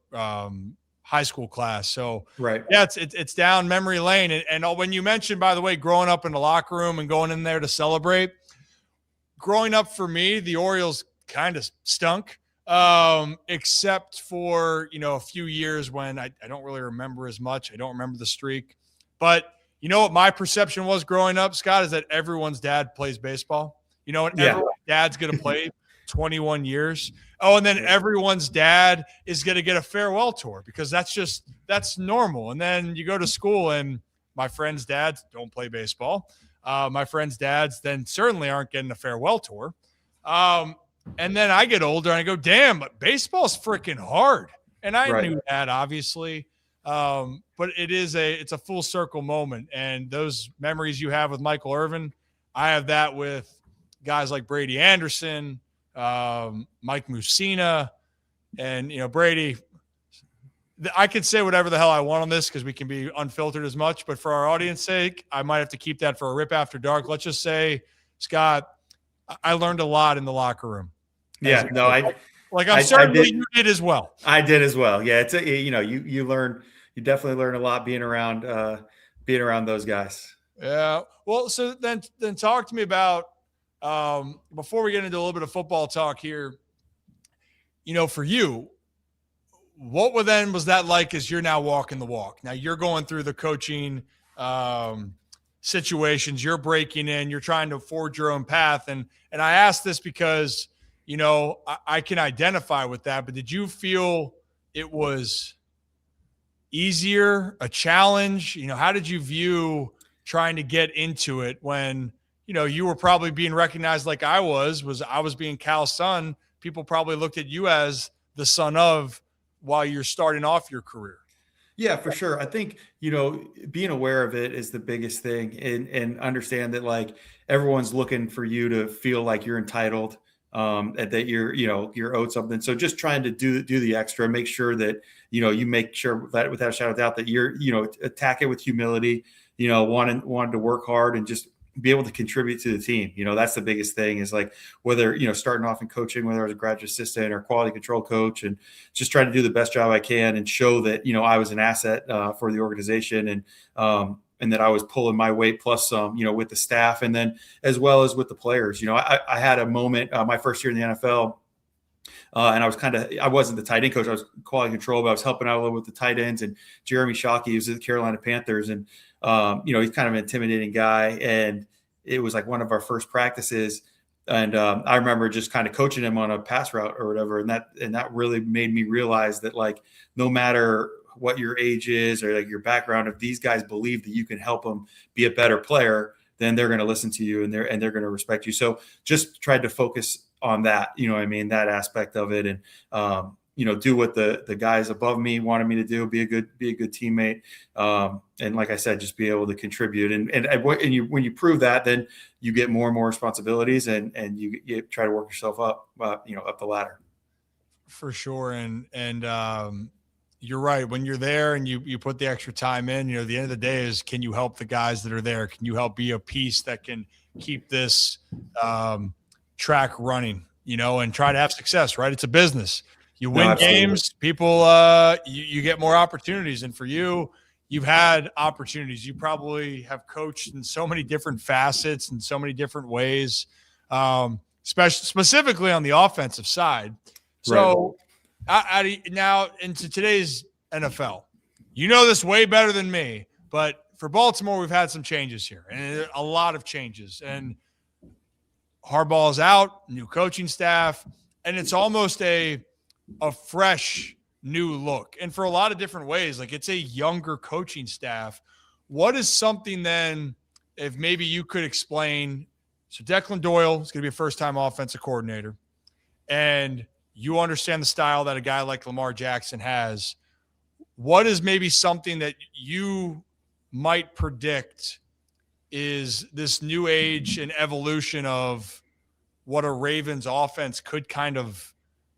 high school class. So it's down memory lane. And when you mentioned, by the way, growing up in the locker room and going in there to celebrate, growing up for me, the Orioles kind of stunk, except for a few years when I don't really remember as much. I don't remember the streak, but you know what my perception was growing up, Scott, is that everyone's dad plays baseball. Everyone's dad's going to play 21 years. Oh, and then everyone's dad is going to get a farewell tour because that's normal. And then you go to school and my friends' dads don't play baseball. My friends' dads then certainly aren't getting a farewell tour. And then I get older and I go, damn, but baseball's freaking hard. And I knew that, obviously. But it's a full circle moment. And those memories you have with Michael Irvin, I have that with guys like Brady Anderson, Mike Mussina, and, Brady. I can say whatever the hell I want on this because we can be unfiltered as much, but for our audience sake, I might have to keep that for a rip after dark. Let's just say, Scott, I learned a lot in the locker room. Yeah, no, I'm certain you did as well. I did as well. Yeah, it's you definitely learn a lot being around those guys. Yeah. Well, so then talk to me about before we get into a little bit of football talk here. For you, what was that like as you're now walking the walk? Now you're going through the coaching situations, you're breaking in, you're trying to forge your own path. And I ask this because, I can identify with that, but did you feel it was easier, a challenge? How did you view trying to get into it when, you were probably being recognized like I was being Cal's son. People probably looked at you as the son of while you're starting off your career. Yeah, for sure. I think, being aware of it is the biggest thing, and understand that like everyone's looking for you to feel like you're entitled, and that you're owed something. So just trying to do the extra, make sure that, you make sure that without a shadow of doubt that you're, attack it with humility, wanting to work hard and just be able to contribute to the team. That's the biggest thing is like whether, starting off in coaching, whether I was a graduate assistant or quality control coach, and just trying to do the best job I can and show that, I was an asset for the organization, and that I was pulling my weight plus some, with the staff, and then as well as with the players. I had a moment my first year in the NFL, and I wasn't the tight end coach. I was quality control, but I was helping out a little with the tight ends. And Jeremy Shockey, who's at the Carolina Panthers, and he's kind of an intimidating guy. And it was like one of our first practices, and I remember just kind of coaching him on a pass route or whatever, and that really made me realize that like no matter what your age is or like your background, if these guys believe that you can help them be a better player, then they're going to listen to you and they're going to respect you. So just tried to focus on that, that aspect of it, and do what the guys above me wanted me to do, be a good teammate, and like I said, just be able to contribute, and when you prove that, then you get more and more responsibilities, and you try to work yourself up up the ladder. For sure. And you're right. When you're there and you put the extra time in, the end of the day is, can you help the guys that are there? Can you help be a piece that can keep this track running, and try to have success, right? It's a business. You win games, people, you get more opportunities. And for you, you've had opportunities. You probably have coached in so many different facets and so many different ways, specifically on the offensive side. So now into today's NFL, this way better than me, but for Baltimore, we've had some changes here, and a lot of changes. And Harbaugh's out, new coaching staff, and it's almost a fresh new look. And for a lot of different ways, like it's a younger coaching staff. What is something then, if maybe you could explain? So Declan Doyle is going to be a first-time offensive coordinator, and you understand the style that a guy like Lamar Jackson has. What is maybe something that you might predict is this new age and evolution of what a Ravens offense could kind of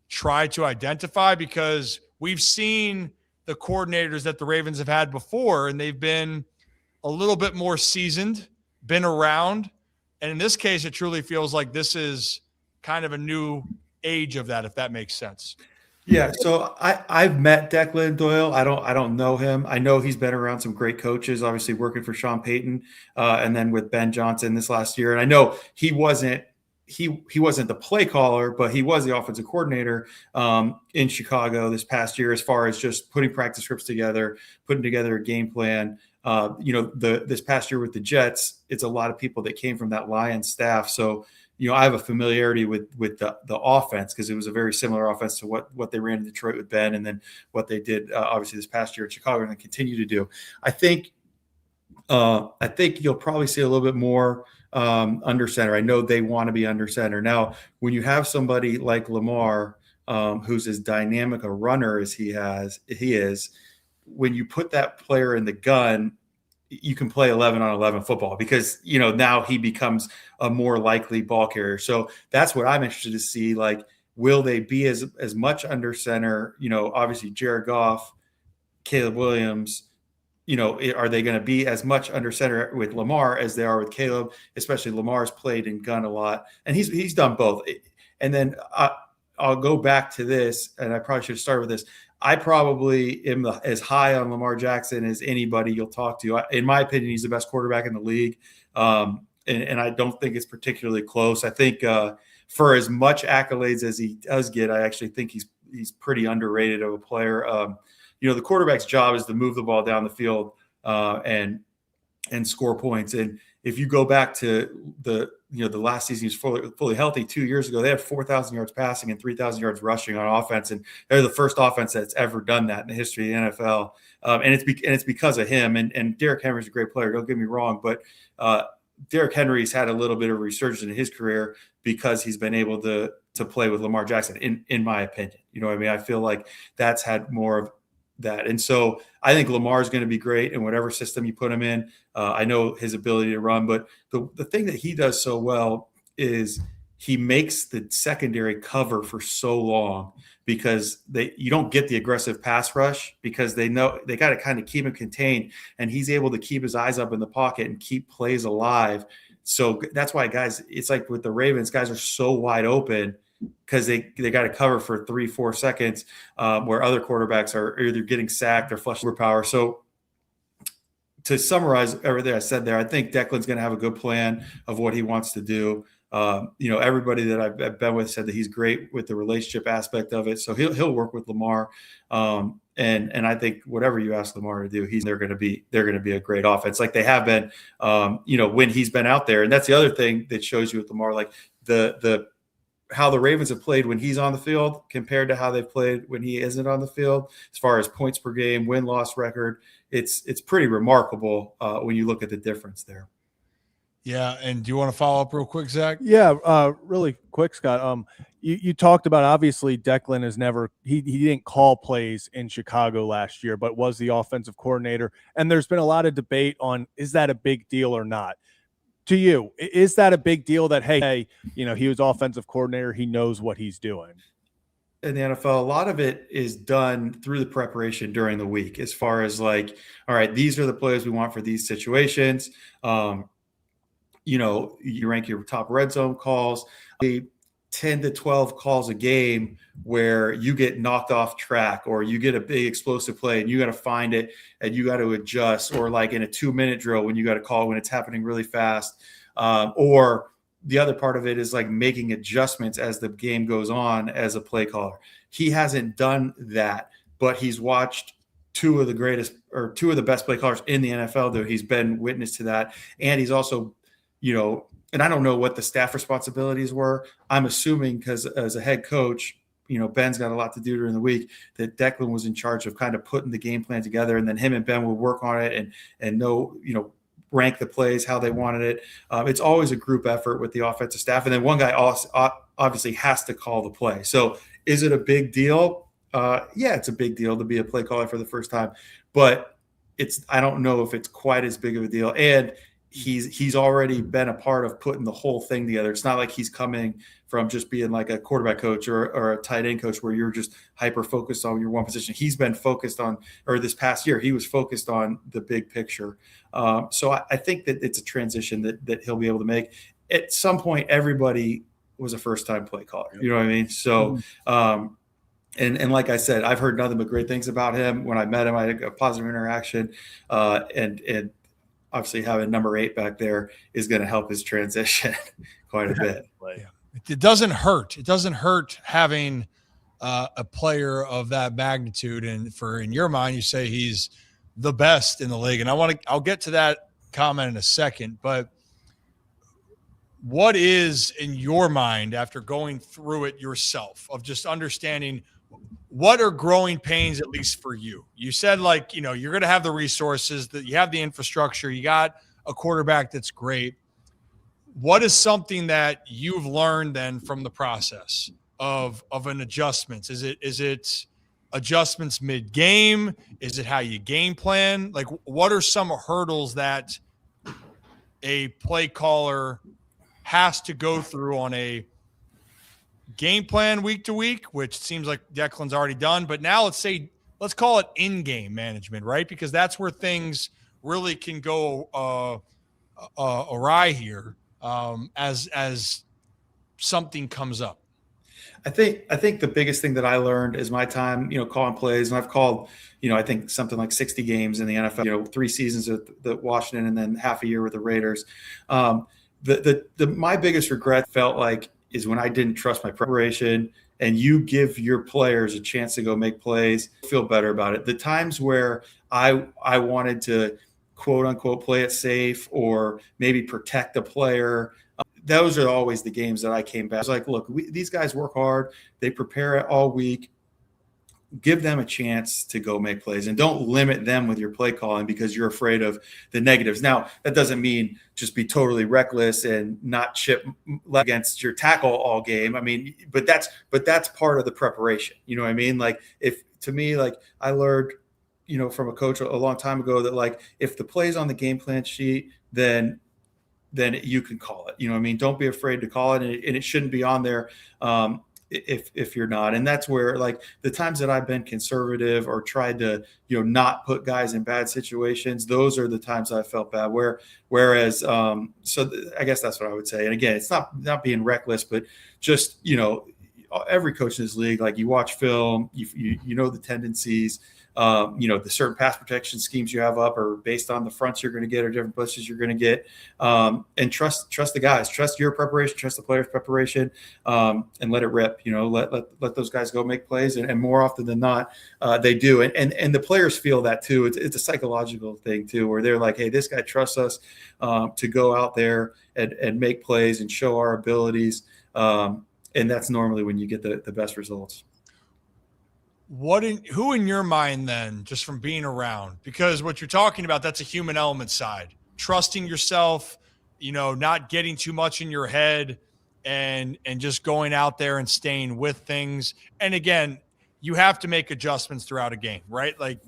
try to identify? Because we've seen the coordinators that the Ravens have had before, and they've been a little bit more seasoned, been around. And in this case, it truly feels like this is kind of a new age of that, if that makes sense. Yeah, so I've met Declan Doyle. I don't know him. I know he's been around some great coaches, obviously working for Sean Payton, and then with Ben Johnson this last year. And I know he wasn't the play caller, but he was the offensive coordinator in Chicago this past year, as far as just putting practice scripts together, putting together a game plan. This past year with the Jets, it's a lot of people that came from that Lions staff. So I have a familiarity with the offense, because it was a very similar offense to what they ran in Detroit with Ben, and then what they did obviously this past year in Chicago, and they continue to do. I think you'll probably see a little bit more under center. I know they want to be under center. Now, when you have somebody like Lamar, who's as dynamic a runner as he is, when you put that player in the gun, you can play 11-on-11 football, because now he becomes a more likely ball carrier. So that's what I'm interested to see. Like, will they be as much under center? Obviously Jared Goff, Caleb Williams. Are they going to be as much under center with Lamar as they are with Caleb? Especially Lamar's played in gun a lot, and he's done both. And then I'll go back to this, and I probably should have started with this. I probably am as high on Lamar Jackson as anybody you'll talk to. In my opinion, he's the best quarterback in the league, and I don't think it's particularly close. I think for as much accolades as he does get, I actually think he's pretty underrated of a player. The quarterback's job is to move the ball down the field and and score points. And if you go back to the last season, he was fully healthy 2 years ago. They had 4,000 yards passing and 3,000 yards rushing on offense, and they're the first offense that's ever done that in the history of the NFL. And it's because of him. And Derrick Henry's a great player. Don't get me wrong, but Derrick Henry's had a little bit of resurgence in his career because he's been able to play with Lamar Jackson. In my opinion, you know what I mean? I feel like that's had more of that. And so I think Lamar is going to be great in whatever system you put him in. I know his ability to run, but the thing that he does so well is he makes the secondary cover for so long because you don't get the aggressive pass rush because they know they got to kind of keep him contained, and he's able to keep his eyes up in the pocket and keep plays alive. So that's why guys, it's like with the Ravens, guys are so wide open because they got to cover for 3-4 seconds, where other quarterbacks are either getting sacked or flush overpower. So to summarize everything I said there, I think Declan's going to have a good plan of what he wants to do. Everybody that I've been with said that he's great with the relationship aspect of it. So he'll work with Lamar. And I think whatever you ask Lamar to do, they're going to be a great offense like they have been, when he's been out there. And that's the other thing that shows you with Lamar, like how the Ravens have played when he's on the field compared to how they've played when he isn't on the field, as far as points per game, win-loss record. It's pretty remarkable when you look at the difference there. Yeah. And do you want to follow up real quick, Zach? Yeah, really quick, Scott. You talked about, obviously Declan has never he didn't call plays in Chicago last year, but was the offensive coordinator. And there's been a lot of debate on, is that a big deal or not? To you, is that a big deal that, hey, he was offensive coordinator, he knows what he's doing? In the NFL, a lot of it is done through the preparation during the week, as far as like, all right, these are the plays we want for these situations. You rank your top red zone calls, 10 to 12 calls a game where you get knocked off track or you get a big explosive play and you got to find it and you got to adjust, or like in a 2-minute drill when you got to call when it's happening really fast. Or the other part of it is like making adjustments as the game goes on as a play caller. He hasn't done that, but he's watched two of the best play callers in the NFL, though. He's been witness to that. And he's also, and I don't know what the staff responsibilities were. I'm assuming because as a head coach, Ben's got a lot to do during the week, that Declan was in charge of kind of putting the game plan together, and then him and Ben would work on it and rank the plays how they wanted it. It's always a group effort with the offensive staff, and then one guy also obviously has to call the play. So is it a big deal? Yeah, it's a big deal to be a play caller for the first time, but I don't know if it's quite as big of a deal. And he's already been a part of putting the whole thing together. It's not like he's coming from just being like a quarterback coach or a tight end coach where you're just hyper focused on your one position. He's been focused on, or this past year, he was focused on the big picture. So I think that it's a transition that he'll be able to make. At some point, everybody was a first-time play caller. You know what I mean? So, and like I said, I've heard nothing but great things about him. When I met him, I had a positive interaction, and obviously having number 8 back there is going to help his transition quite a bit. Yeah. It doesn't hurt. It doesn't hurt having a player of that magnitude. And in your mind, you say he's the best in the league. And I'll get to that comment in a second, but what is in your mind after going through it yourself of just understanding what are growing pains, at least for you? You said you're going to have the resources, that you have the infrastructure, you got a quarterback that's great. What is something that you've learned then from the process of an adjustments? Is it adjustments mid-game? Is it how you game plan? Like, what are some hurdles that a play caller has to go through on a game plan week to week, which seems like Declan's already done, but now let's call it in-game management, right? Because that's where things really can go awry here as something comes up. I think the biggest thing that I learned is my time, calling plays, and I've called, I think something like 60 games in the NFL, 3 seasons at the Washington and then half a year with the Raiders. My biggest regret felt like is when I didn't trust my preparation, and you give your players a chance to go make plays, feel better about it. The times where I wanted to quote unquote play it safe or maybe protect the player. Those are always the games that I came back. I was like, look, these guys work hard. They prepare it all week. Give them a chance to go make plays and don't limit them with your play calling because you're afraid of the negatives. Now, that doesn't mean just be totally reckless and not chip against your tackle all game. I mean, but that's part of the preparation. You know what I mean? Like to me, I learned, from a coach a long time ago that like, if the play's on the game plan sheet, then you can call it. You know what I mean? Don't be afraid to call it. And it shouldn't be on there. If you're not. And that's where like the times that I've been conservative or tried to, not put guys in bad situations, those are the times I felt bad. Whereas, I guess that's what I would say. And again, it's not being reckless, but just, every coach in this league, like you watch film, you know the tendencies, the certain pass protection schemes you have up are based on the fronts you're going to get or different blitzes you're going to get, and trust the guys, trust your preparation, trust the players' preparation, and let it rip. Let those guys go make plays, and more often than not, they do. And the players feel that too. It's a psychological thing too, where they're like, hey, this guy trusts us to go out there and make plays and show our abilities, and that's normally when you get the best results. Who in your mind then, just from being around, because what you're talking about, that's a human element side, trusting yourself, not getting too much in your head and just going out there and staying with things. And again, you have to make adjustments throughout a game, right? Like,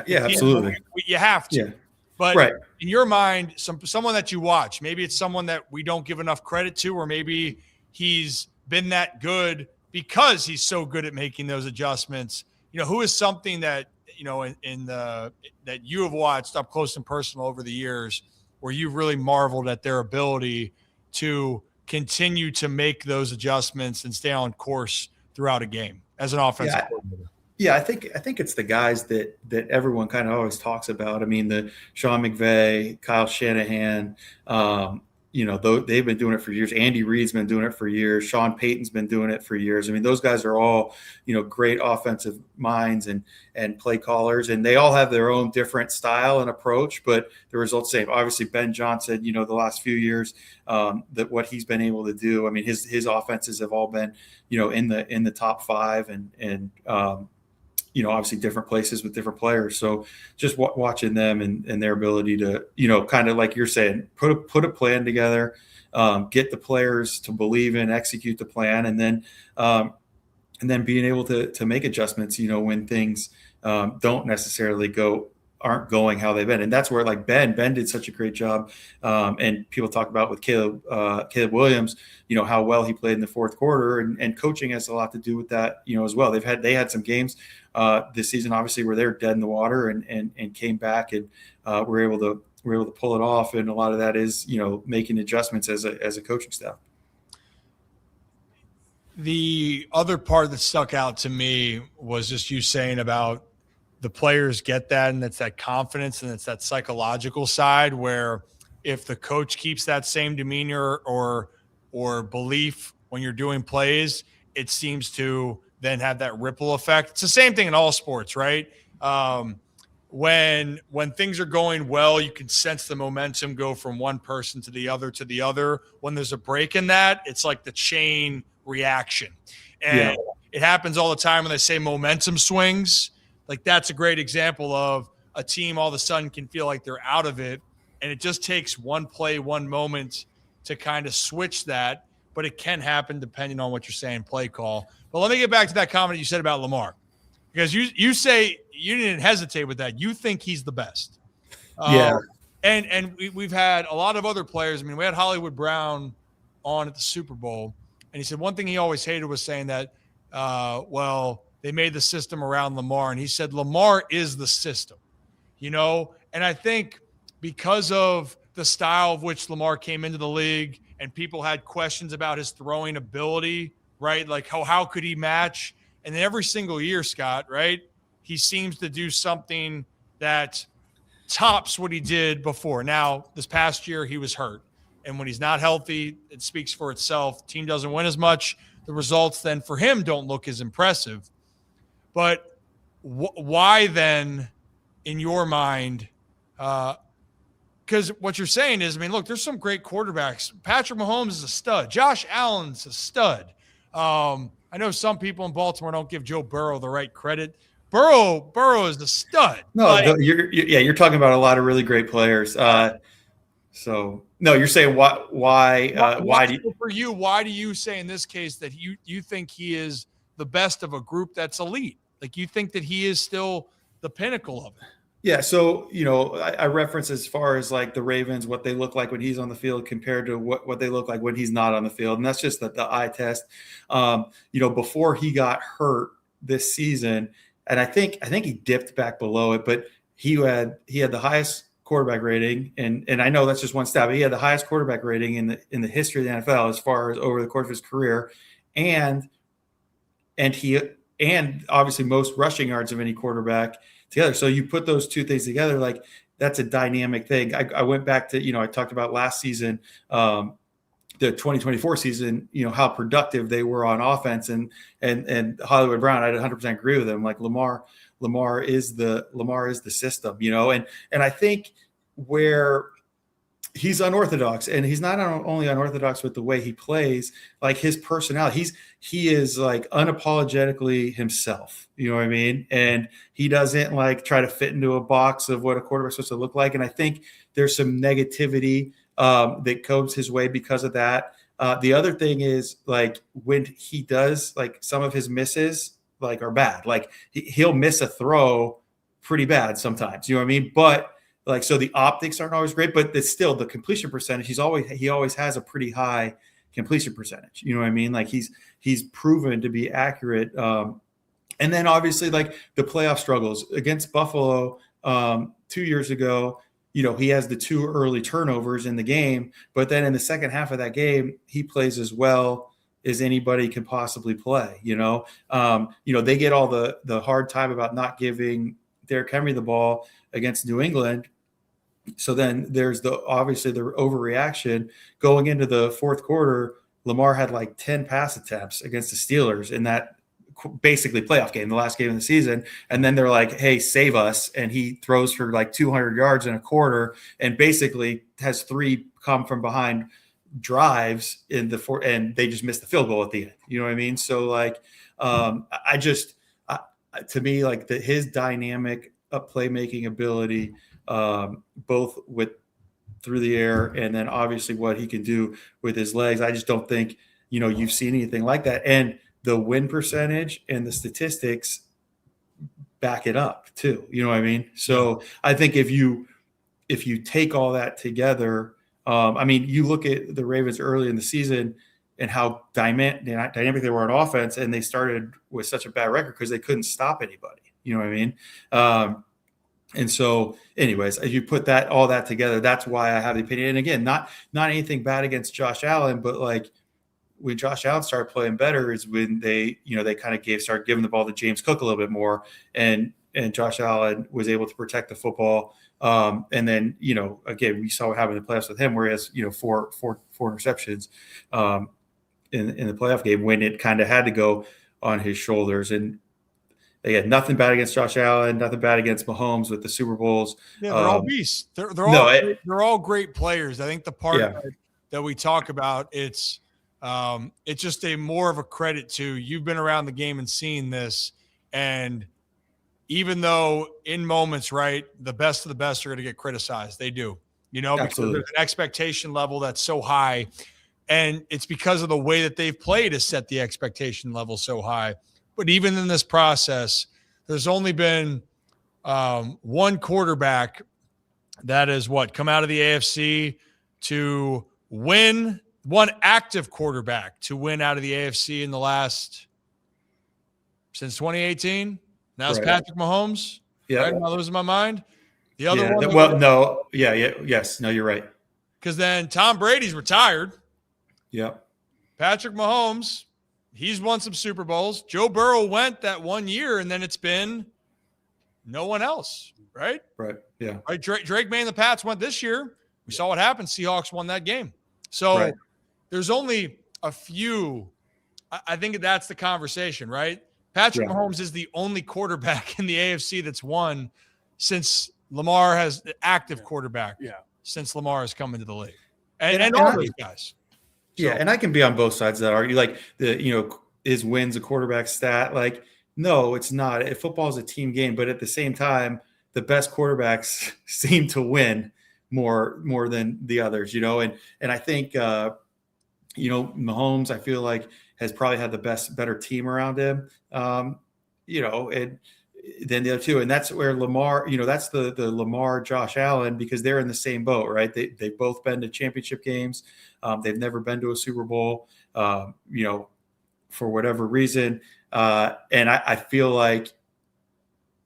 yeah, absolutely. You have to, yeah. But right. In your mind, someone that you watch, maybe it's someone that we don't give enough credit to, or maybe he's been that good because he's so good at making those adjustments. Who is something that, that you have watched up close and personal over the years where you've really marveled at their ability to continue to make those adjustments and stay on course throughout a game as an offensive coordinator? Yeah, I think it's the guys that everyone kind of always talks about. I mean, the Sean McVay, Kyle Shanahan, they've been doing it for years. Andy Reid's been doing it for years. Sean Payton's been doing it for years. I mean, those guys are all, great offensive minds and play callers, and they all have their own different style and approach, but the results same. Obviously, Ben Johnson, the last few years, that what he's been able to do. I mean, his offenses have all been, in the top five, and obviously different places with different players. So just watching them and their ability to, kind of like you're saying, put a plan together, get the players to believe in, execute the plan, and then being able to make adjustments, when things don't necessarily aren't going how they've been. And that's where like Ben did such a great job. And people talk about with Caleb Williams, how well he played in the fourth quarter, and coaching has a lot to do with that, as well. They had some games this season, obviously, where they're dead in the water and came back and were able to pull it off. And a lot of that is, making adjustments as a coaching staff. The other part that stuck out to me was just you saying about the players get that, and it's that confidence and it's that psychological side where if the coach keeps that same demeanor or belief when you're doing plays, it seems to then have that ripple effect. It's the same thing in all sports, right? When things are going well, you can sense the momentum go from one person to the other. When there's a break in that, it's like the chain reaction. And it happens all the time when they say momentum swings. Like that's a great example of a team all of a sudden can feel like they're out of it. And it just takes one play, one moment to kind of switch that. But it can happen depending on what you're saying, play call. But let me get back to that comment you said about Lamar. Because you say you didn't hesitate with that. You think he's the best. And we've had a lot of other players. I mean, we had Hollywood Brown on at the Super Bowl. And he said one thing he always hated was saying that, they made the system around Lamar. And he said Lamar is the system, And I think because of the style of which Lamar came into the league and people had questions about his throwing ability, right? Like how could he match? And then every single year, Scott, right, he seems to do something that tops what he did before. Now, this past year, he was hurt. And when he's not healthy, it speaks for itself. Team doesn't win as much. The results then for him don't look as impressive. But why then, in your mind, because what you're saying is, I mean, look, there's some great quarterbacks. Patrick Mahomes is a stud. Josh Allen's a stud. I know some people in Baltimore don't give Joe Burrow the right credit. Burrow is a stud. No, you're talking about a lot of really great players. So no, you're saying why do you, for you? Why do you say in this case that you think he is the best of a group that's elite? Like you think that he is still the pinnacle of it? Yeah, so I reference as far as like the Ravens, what they look like when he's on the field compared to what they look like when he's not on the field, and that's just the eye test. Before he got hurt this season, and I think he dipped back below it, but he had the highest quarterback rating, and I know that's just one stat, but he had the highest quarterback rating in the history of the NFL as far as over the course of his career, and obviously most rushing yards of any quarterback together. So you put those two things together, like that's a dynamic thing. I went back to, I talked about last season, the 2024 season, how productive they were on offense, and Hollywood Brown, I'd 100% agree with him. Like Lamar is the system, and I think where he's unorthodox, and he's not only unorthodox with the way he plays, like his personality, he is like unapologetically himself, you know what I mean? And he doesn't like try to fit into a box of what a quarterback's supposed to look like. And I think there's some negativity that comes his way because of that. The other thing is like when he does, like some of his misses like are bad. Like he'll miss a throw pretty bad sometimes, you know what I mean? But like, so the optics aren't always great, but it's still the completion percentage. He always has a pretty high completion percentage. You know what I mean? Like he's proven to be accurate. And then obviously like the playoff struggles against Buffalo 2 years ago, he has the 2 early turnovers in the game, but then in the second half of that game, he plays as well as anybody can possibly play. They get all the hard time about not giving Derrick Henry the ball against New England. So then there's obviously the overreaction going into the fourth quarter. Lamar had like 10 pass attempts against the Steelers in that basically playoff game, the last game of the season. And then they're like, hey, save us. And he throws for like 200 yards in a quarter and basically has 3 come from behind drives in the fourth, and they just missed the field goal at the end. You know what I mean? So like, to me, like his dynamic playmaking ability, both with through the air and then obviously what he can do with his legs. I just don't think, you've seen anything like that. And the win percentage and the statistics back it up too. You know what I mean? So I think if you take all that together, you look at the Ravens early in the season and how dynamic they were on offense, and they started with such a bad record because they couldn't stop anybody. You know what I mean? And so anyways, as you put all that together, that's why I have the opinion. And again, not anything bad against Josh Allen, but like when Josh Allen started playing better is when they kind of started giving the ball to James Cook a little bit more, and Josh Allen was able to protect the football. And then, again, we saw what happened in the playoffs with him, where he has, 4 interceptions in the playoff game when it kind of had to go on his shoulders. And again, nothing bad against Josh Allen, nothing bad against Mahomes with the Super Bowls. Yeah, they're all beasts. They're all great players. I think the part that we talk about, it's just a more of a credit to you've been around the game and seen this. And even though in moments, right, the best of the best are going to get criticized. They do, because Absolutely. there's an expectation level that's so high. And it's because of the way that they've played has set the expectation level so high. But even in this process, there's only been one quarterback that has come out of the AFC to win, one active quarterback to win out of the AFC in the last since 2018. Now it's Patrick Mahomes. Yeah. Right? Am I losing my mind? The other one. Well, no. Yeah. Yes. No, you're right. Because then Tom Brady's retired. Yeah. Patrick Mahomes, he's won some Super Bowls. Joe Burrow went that 1 year, and then it's been no one else, right? Right. Yeah. Right. Drake May and the Pats went this year. We saw what happened. Seahawks won that game. So there's only a few. I think that's the conversation, right? Patrick Mahomes is the only quarterback in the AFC that's won since Lamar has the active quarterback. Yeah. since Lamar has come into the league, and all those guys. Yeah, and I can be on both sides of that argue. Like is wins a quarterback stat? Like, no, it's not. Football is a team game, but at the same time, the best quarterbacks seem to win more than the others. And I think Mahomes, I feel like, has probably had the better team around him. And than the other two, and that's where Lamar. That's the Lamar Josh Allen, because they're in the same boat, right? They've both been to championship games. They've never been to a Super Bowl, for whatever reason. And I feel like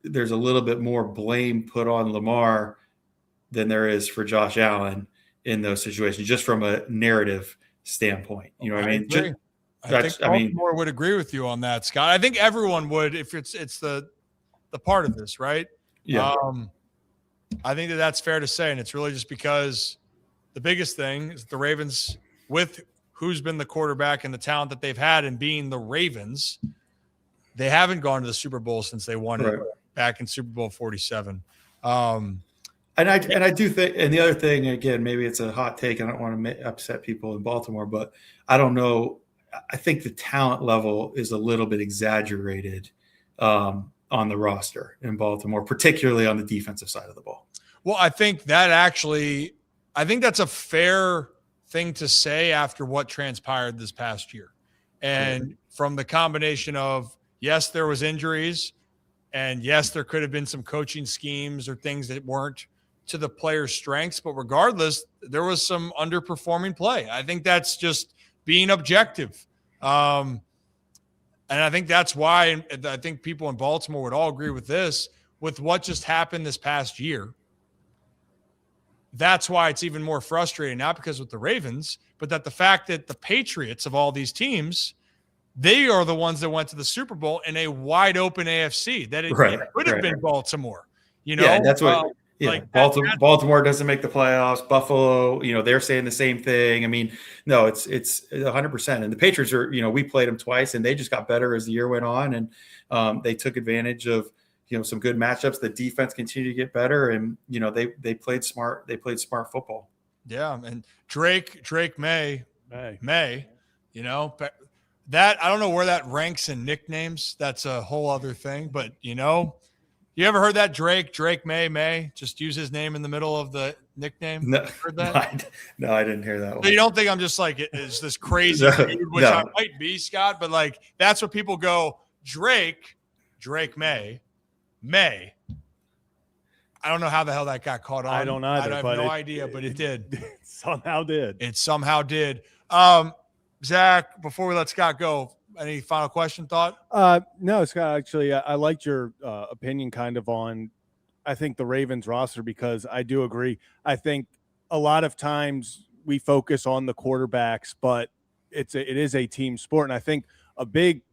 there's a little bit more blame put on Lamar than there is for Josh Allen in those situations, just from a narrative standpoint. You know what I mean? I think Baltimore would agree with you on that, Scott. I think everyone would if it's the part of this, right? Yeah. I think that's fair to say, and it's really just because the biggest thing is the Ravens, with who's been the quarterback and the talent that they've had, and being the Ravens, they haven't gone to the Super Bowl since they won it back in Super Bowl 47. And I do think, and the other thing, again, maybe it's a hot take. I don't want to upset people in Baltimore, but I don't know. I think the talent level is a little bit exaggerated on the roster in Baltimore, particularly on the defensive side of the ball. Well, I think that's a fair thing to say after what transpired this past year. And from the combination of, yes, there was injuries, and yes, there could have been some coaching schemes or things that weren't to the players' strengths, but regardless, there was some underperforming play. I think that's just being objective. And I think that's why I think people in Baltimore would all agree with this, with what just happened this past year. That's why it's even more frustrating, not because with the Ravens, but that the fact that the Patriots of all these teams, they are the ones that went to the Super Bowl in a wide open AFC. That it could have been Baltimore. Yeah, that's what. Baltimore doesn't make the playoffs. Buffalo, they're saying the same thing. I mean, no, it's 100%. And the Patriots are, we played them twice, and they just got better as the year went on, and they took advantage of some good matchups. The defense continued to get better, and they played smart. They played smart football. Yeah, and Drake May, that I don't know where that ranks in nicknames. That's a whole other thing, but you ever heard that Drake May? Just use his name in the middle of the nickname. No, heard that? No, I didn't hear that one. So you don't think I'm just like it's this crazy dude, which I might be, Scott, but like that's what people go. Drake May. I don't know how the hell that got caught on. I don't either. I have no idea, but it did. It somehow did. It somehow did. Zach, before we let Scott go, any final question, thought? No, Scott, actually, I liked your opinion kind of on, I think, the Ravens roster, because I do agree. I think a lot of times we focus on the quarterbacks, but it is a team sport. And I think a big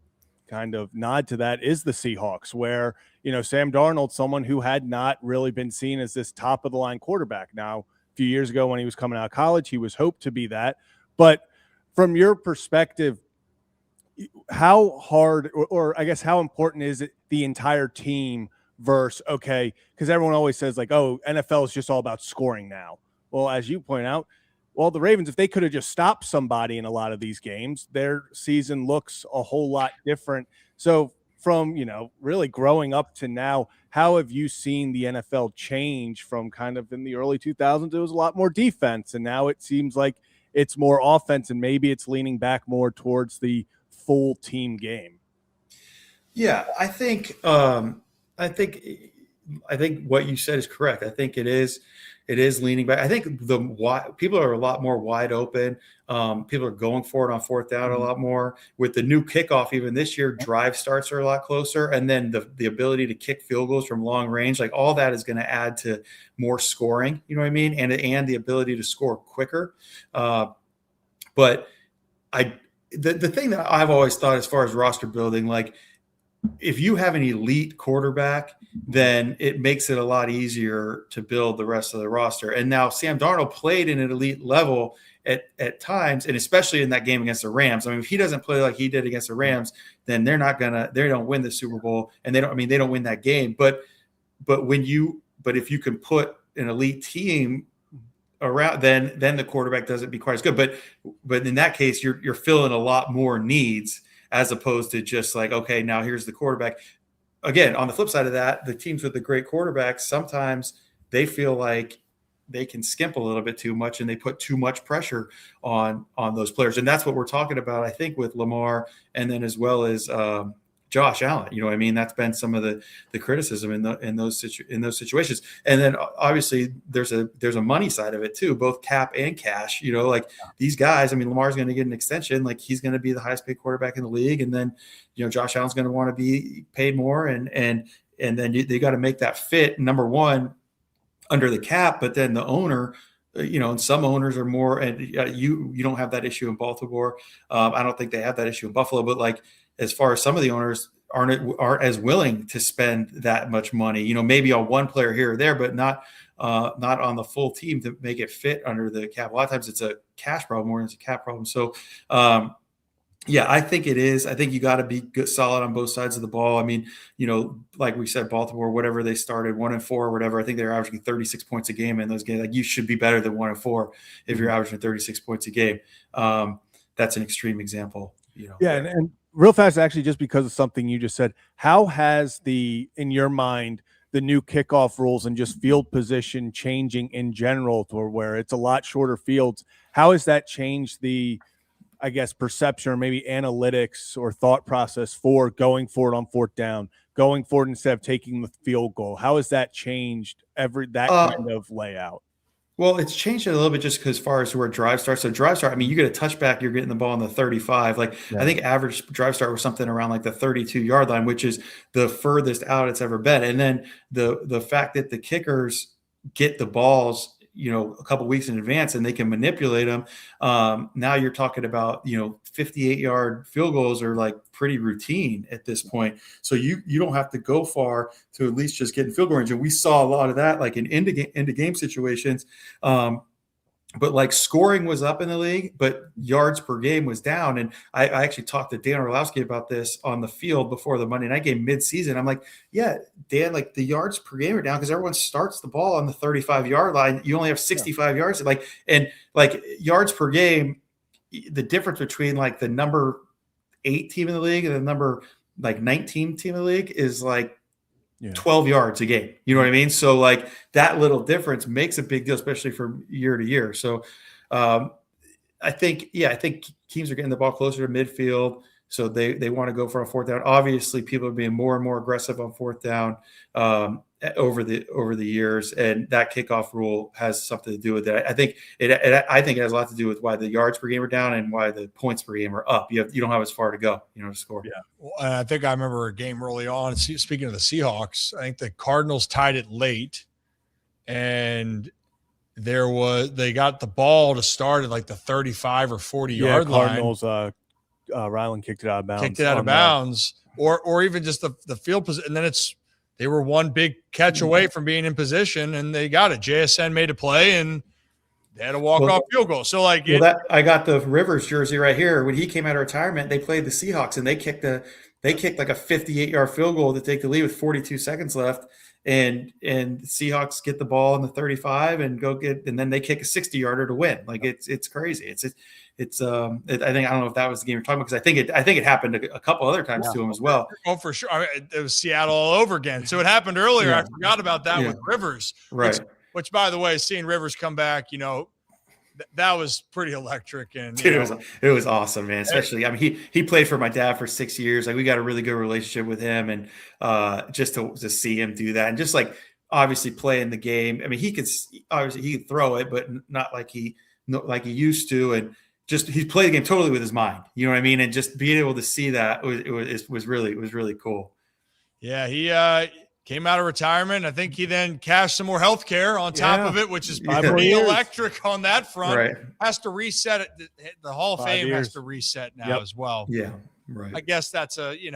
kind of nod to that is the Seahawks, where, Sam Darnold, someone who had not really been seen as this top of the line quarterback. Now, a few years ago when he was coming out of college, he was hoped to be that. But from your perspective, how hard, or I guess how important is it the entire team versus, because everyone always says like, oh, NFL is just all about scoring now. Well, as you point out, the Ravens, if they could have just stopped somebody in a lot of these games, their season looks a whole lot different. So from, really growing up to now, how have you seen the NFL change from kind of in the early 2000s? It was a lot more defense, and now it seems like it's more offense, and maybe it's leaning back more towards the full team game. Yeah, I think what you said is correct. I think it is leaning back. I think people are a lot more wide open. People are going for it on fourth down a lot more. With the new kickoff, even this year, drive starts are a lot closer, and then the ability to kick field goals from long range, like all that is going to add to more scoring. You know what I mean? And the ability to score quicker. But the thing that I've always thought as far as roster building, like if you have an elite quarterback, then it makes it a lot easier to build the rest of the roster. And now Sam Darnold played in an elite level at times, and especially in that game against the Rams. I mean, if he doesn't play like he did against the Rams, then they don't win the Super Bowl, and they don't win that game. But if you can put an elite team around, then the quarterback doesn't be quite as good. But in that case, you're filling a lot more needs as opposed to just like, okay, now here's the quarterback. Again, on the flip side of that, the teams with the great quarterbacks, sometimes they feel like they can skimp a little bit too much and they put too much pressure on those players. And that's what we're talking about, I think, with Lamar, and then as well as Josh Allen. You know what I mean? That's been some of the criticism in those situations. And then obviously there's a money side of it too, both cap and cash. You know, like these guys, I mean, Lamar's going to get an extension, like he's going to be the highest paid quarterback in the league. And then, you know, Josh Allen's going to want to be paid more. And then they got to make that fit, number one, under the cap, but then the owner, you know, and some owners are more, and you don't have that issue in Baltimore. I don't think they have that issue in Buffalo, but like, as far as some of the owners aren't as willing to spend that much money, you know, maybe on one player here or there, but not on the full team to make it fit under the cap. A lot of times it's a cash problem more than it's a cap problem. So, yeah, I think it is. I think you got to be good, solid on both sides of the ball. I mean, you know, like we said, Baltimore, whatever they started 1-4 or whatever, I think they're averaging 36 points a game in those games. Like, you should be better than 1-4 if you're averaging 36 points a game. That's an extreme example, you know. Yeah, and real fast, actually, just because of something you just said, how has in your mind, the new kickoff rules and just field position changing in general, to where it's a lot shorter fields? How has that changed the, I guess, perception or maybe analytics or thought process for going for it on fourth down, going for it instead of taking the field goal? How has that changed that kind of layout? Well, it's changed it a little bit just because as far as where drive starts. So drive start, I mean, you get a touchback, you're getting the ball on the 35. Like, I think average drive start was something around like the 32-yard line, which is the furthest out it's ever been. And then the fact that the kickers get the balls, you know, a couple weeks in advance and they can manipulate them. Now you're talking about, you know, 58-yard field goals are like pretty routine at this point. So you don't have to go far to at least just get in field goal range. And we saw a lot of that, like in end of game situations. But like scoring was up in the league, but yards per game was down. And I actually talked to Dan Orlowski about this on the field before the Monday night game mid-season. I'm like, yeah, Dan, like the yards per game are down because everyone starts the ball on the 35-yard line. You only have 65 yards. And yards per game, the difference between like the number 8 team in the league and the number like 19 team in the league is like 12 yards a game. You know what I mean? So like that little difference makes a big deal, especially from year to year. So I think teams are getting the ball closer to midfield. So they want to go for a fourth down. Obviously, people are being more and more aggressive on fourth down over the years, and that kickoff rule has something to do with that. I think it has a lot to do with why the yards per game are down and why the points per game are up. You don't have as far to go, you know, to score. Yeah, well, I think I remember a game early on. Speaking of the Seahawks, I think the Cardinals tied it late, and they got the ball to start at like the 35 or 40-yard line. Cardinals. Ryland kicked it out of bounds. Or even just the field position. And then they were one big catch away from being in position, and they got it. JSN made a play, and they had a walk-off field goal. So, like, I got the Rivers jersey right here. When he came out of retirement, they played the Seahawks, and they kicked like a 58-yard field goal to take the lead with 42 seconds left. And the Seahawks get the ball in the 35 and then they kick a 60-yarder to win. Like it's crazy. I don't know if that was the game you're talking about, because I think it happened a couple other times to him as well. Oh, for sure. I mean, it was Seattle all over again. So it happened earlier. Yeah. I forgot about that with Rivers. Right. Which, by the way, seeing Rivers come back, you know, that was pretty electric. And dude, it was awesome, man. Especially, I mean, he played for my dad for 6 years. Like, we got a really good relationship with him, and just to see him do that, and just like obviously play in the game. I mean, he could throw it, but not like he used to, and just he played the game totally with his mind. You know what I mean? And just being able to see that was really cool. Yeah, he came out of retirement. I think he then cashed some more health care on top of it, which is pretty electric on that front. Right. Has to reset it. The Hall of Fame has to reset now as well. Yeah, right. I guess that's you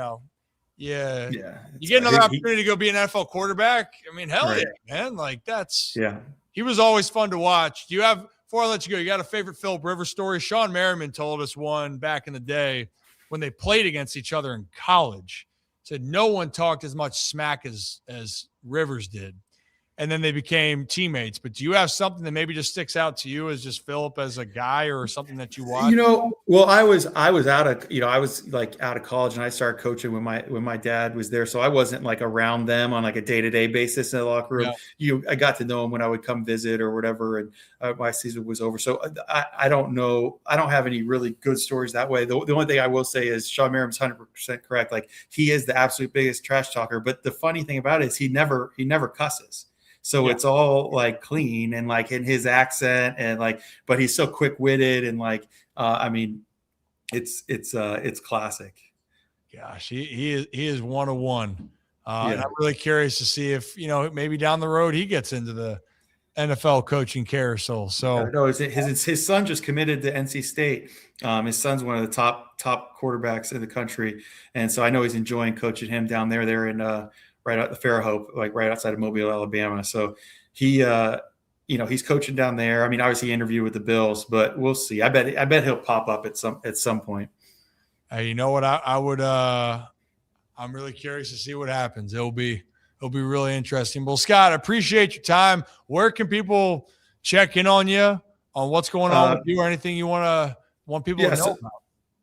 get another opportunity to go be an NFL quarterback. I mean, hell yeah, man. Like, he was always fun to watch. Do you have, before I let you go, you got a favorite Philip Rivers story? Sean Merriman told us one back in the day when they played against each other in college. Said no one talked as much smack as Rivers did. and then they became teammates. But do you have something that maybe just sticks out to you as just Philip as a guy, or something that you watch? Well, I was out of, I was like out of college, and I started coaching when my dad was there. So I wasn't like around them on like a day-to-day basis in the locker room. Yeah. I got to know him when I would come visit or whatever. And my season was over. So I don't know. I don't have any really good stories that way. The only thing I will say is Sean Merriam's 100% correct. Like, he is the absolute biggest trash talker. But the funny thing about it is he never cusses. So it's all like clean and like in his accent, and like, but he's so quick witted, and like, I mean, it's classic. Gosh, he is 101. And I'm really curious to see if, maybe down the road he gets into the NFL coaching carousel. So no, his son just committed to NC State. His son's one of the top quarterbacks in the country, and so I know he's enjoying coaching him down there. They're in right out the Fairhope, like right outside of Mobile, Alabama. So he, he's coaching down there. I mean, obviously he interviewed with the Bills, but we'll see. I bet he'll pop up at some point. Hey, you know what? I would. I'm really curious to see what happens. It'll be really interesting. Well, Scott, I appreciate your time. Where can people check in on you, on what's going on with you, or anything you want people to know about?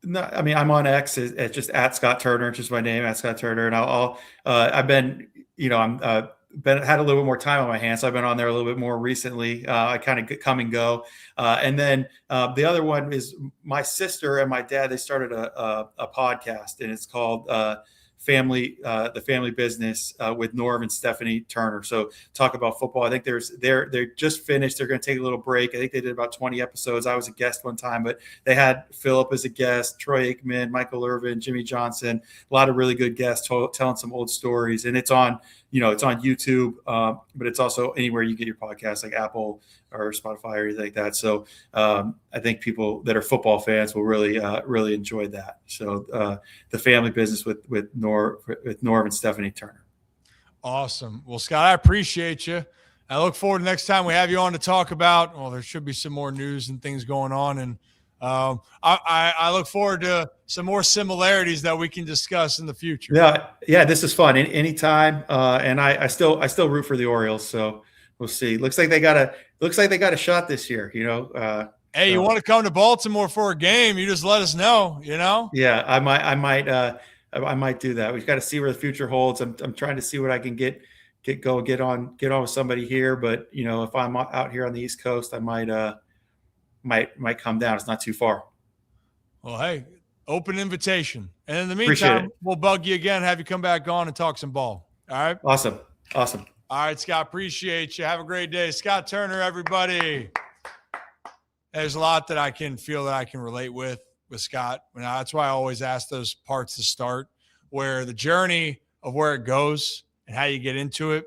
No, I mean, I'm on X. It's just at Scott Turner, just my name, at Scott Turner. And I've been, had a little bit more time on my hands, so I've been on there a little bit more recently. I kind of come and go. And then the other one is my sister and my dad. They started a podcast, and it's called the Family Business with Norv and Stephanie Turner. So talk about football. I think they're just finished. They're going to take a little break. I think they did about 20 episodes. I was a guest one time, but they had Philip as a guest, Troy Aikman, Michael Irvin, Jimmy Johnson, a lot of really good guests telling some old stories. And it's on YouTube, but it's also anywhere you get your podcasts, like Apple or Spotify or anything like that. So I think people that are football fans will really enjoy that. So the Family Business with Norv and Stephanie Turner. Awesome. Well, Scott, I appreciate you. I look forward to next time we have you on to talk about, there should be some more news and things going on. And I look forward to some more similarities that we can discuss in the future. Yeah, this is fun. Anytime. And I still root for the Orioles. So we'll see. Looks like they got a shot this year, Hey, you want to come to Baltimore for a game? You just let us know, Yeah, I might do that. We've got to see where the future holds. I'm trying to see what I can get on with somebody here. But if I'm out here on the East Coast, I might come down. It's not too far. Well, hey, open invitation. And in the meantime, we'll bug you again, have you come back on and talk some ball. All right. Awesome. All right, Scott, appreciate you. Have a great day. Scott Turner, everybody. There's a lot that I can feel that I can relate with Scott. That's why I always ask those parts to start, where the journey of where it goes and how you get into it.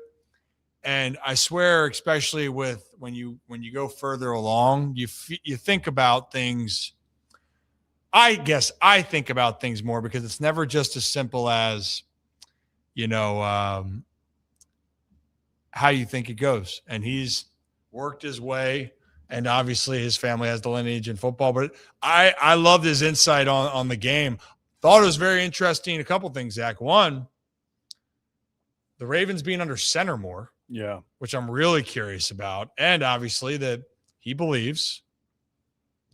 And I swear, especially with when you go further along, you think about things. I guess I think about things more because it's never just as simple as, how you think it goes. And he's worked his way, and obviously his family has the lineage in football. But I loved his insight on the game. Thought it was very interesting. A couple things, Zach. One, the Ravens being under center more. Yeah. Which I'm really curious about. And obviously that he believes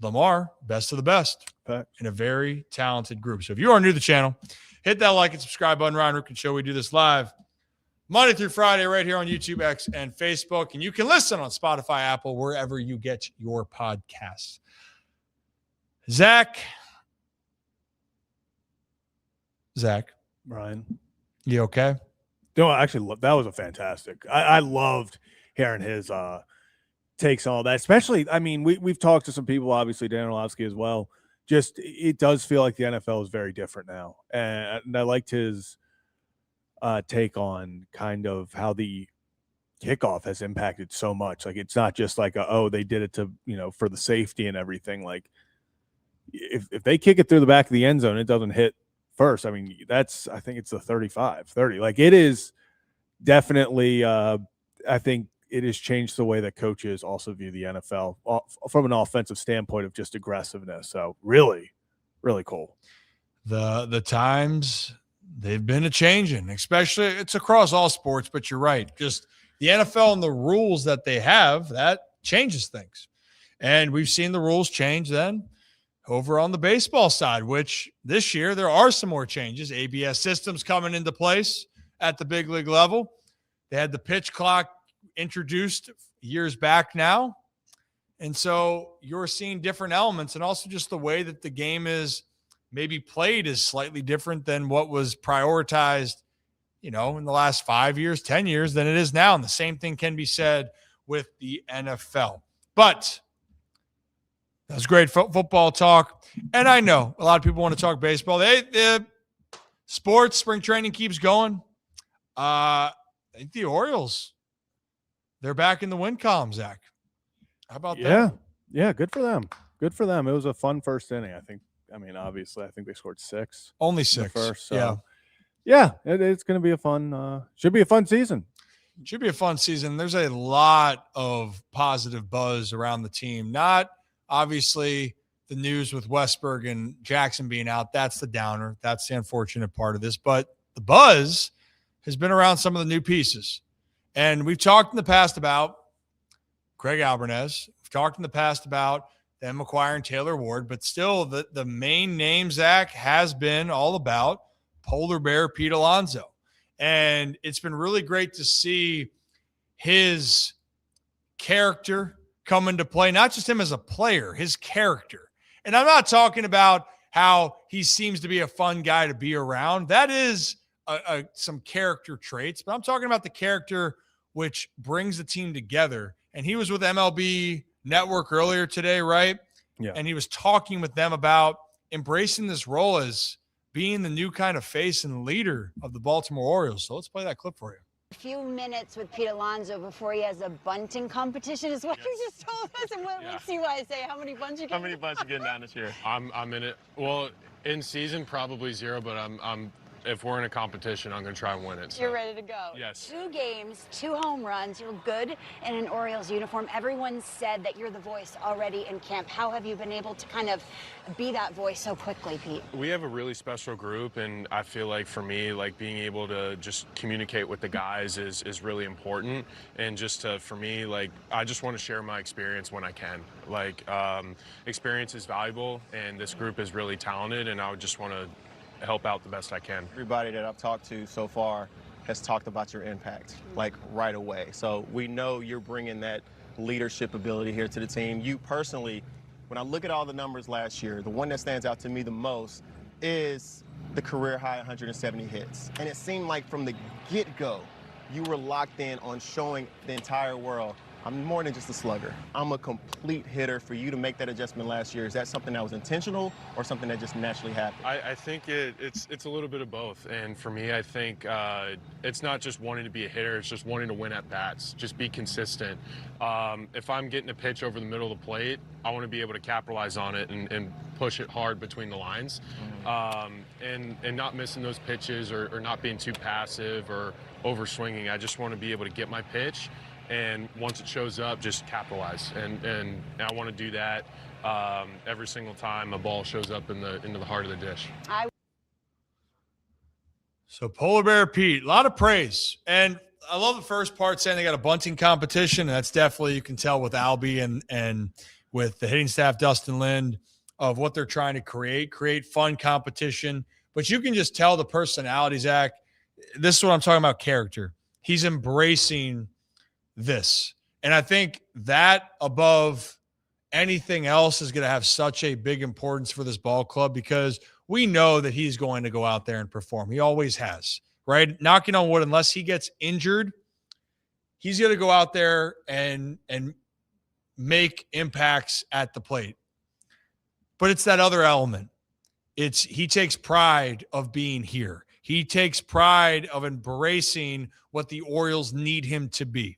Lamar, best of the best in a very talented group. So if you are new to the channel, hit that like and subscribe button. Ryan Ripken Show. We do this live Monday through Friday right here on YouTube, X, and Facebook. And you can listen on Spotify, Apple, wherever you get your podcasts. Zach. Ryan. You okay? No, actually, that was a fantastic. I loved hearing his takes on all that. Especially, I mean, we've talked to some people, obviously Dan Orlovsky as well. Just it does feel like the NFL is very different now, and I liked his take on kind of how the kickoff has impacted so much. Like it's not just like they did it to for the safety and everything. Like if they kick it through the back of the end zone, it doesn't hit first. I mean, I think it's the 35-30. Like it is definitely, I think it has changed the way that coaches also view the NFL from an offensive standpoint of just aggressiveness. So really, really cool. The times they've been a changing, especially it's across all sports, but you're right. Just the NFL and the rules that they have, that changes things. And we've seen the rules change then over on the baseball side, which this year there are some more changes. ABS systems coming into place at the big league level. They had the pitch clock introduced years back now. And so you're seeing different elements, and also just the way that the game is maybe played is slightly different than what was prioritized, in the last 5 years, 10 years than it is now. And the same thing can be said with the NFL. But that was great football talk. And I know a lot of people want to talk baseball. The sports, spring training keeps going. I think the Orioles, they're back in the win column, Zach. How about that? Yeah, good for them. Good for them. It was a fun first inning, I think. Obviously, I think they scored 6. Only in the 6. first. So. Yeah, it's going to be a fun should be a fun season. Should be a fun season. There's a lot of positive buzz around the team. Not obviously the news with Westberg and Jackson being out. That's the downer. That's the unfortunate part of this. But the buzz has been around some of the new pieces. And we've talked in the past about Craig Albanese. We've talked in the past about them acquiring Taylor Ward. But still, the main name, Zach, has been all about Polar Bear Pete Alonso. And it's been really great to see his character come into play, not just him as a player, his character. And I'm not talking about how he seems to be a fun guy to be around. That is some character traits, but I'm talking about the character which brings the team together. And he was with MLB Network earlier today, right? Yeah. And he was talking with them about embracing this role as being the new kind of face and leader of the Baltimore Orioles. So let's play that clip for you. A few minutes with Pete Alonso before he has a bunting competition is what you just told us. And what makes you say, how many bunts you getting? How many bunts you getting down this year? I'm in it. Well, in season, probably 0, but I'm if we're in a competition, I'm going to try and win it. So. You're ready to go. Yes. 2 games, 2 home runs. You're good in an Orioles uniform. Everyone said that you're the voice already in camp. How have you been able to kind of be that voice so quickly, Pete? We have a really special group, and I feel like for me, like being able to just communicate with the guys is really important. And just for me, like I just want to share my experience when I can. Like experience is valuable, and this group is really talented, and I would just want to help out the best I can. Everybody that I've talked to so far has talked about your impact, like right away. So we know you're bringing that leadership ability here to the team. You personally, when I look at all the numbers last year, the one that stands out to me the most is the career high 170 hits. And it seemed like from the get-go, you were locked in on showing the entire world, I'm more than just a slugger. I'm a complete hitter. For you to make that adjustment last year, is that something that was intentional or something that just naturally happened? I think it's a little bit of both. And for me, I think it's not just wanting to be a hitter, it's just wanting to win at bats, just be consistent. If I'm getting a pitch over the middle of the plate, I want to be able to capitalize on it and push it hard between the lines. And not missing those pitches or not being too passive or over swinging. I just want to be able to get my pitch, and once it shows up, just capitalize. And I want to do that every single time a ball shows up into the heart of the dish. So Polar Bear Pete, a lot of praise. And I love the first part saying they got a bunting competition. And that's definitely, you can tell with Albie and with the hitting staff, Dustin Lind, of what they're trying to create fun competition. But you can just tell the personality, Zach. This is what I'm talking about, character. He's embracing this. And I think that above anything else is going to have such a big importance for this ball club, because we know that he's going to go out there and perform. He always has, right? Knocking on wood, unless he gets injured, he's going to go out there and make impacts at the plate. But it's that other element. He takes pride of being here. He takes pride of embracing what the Orioles need him to be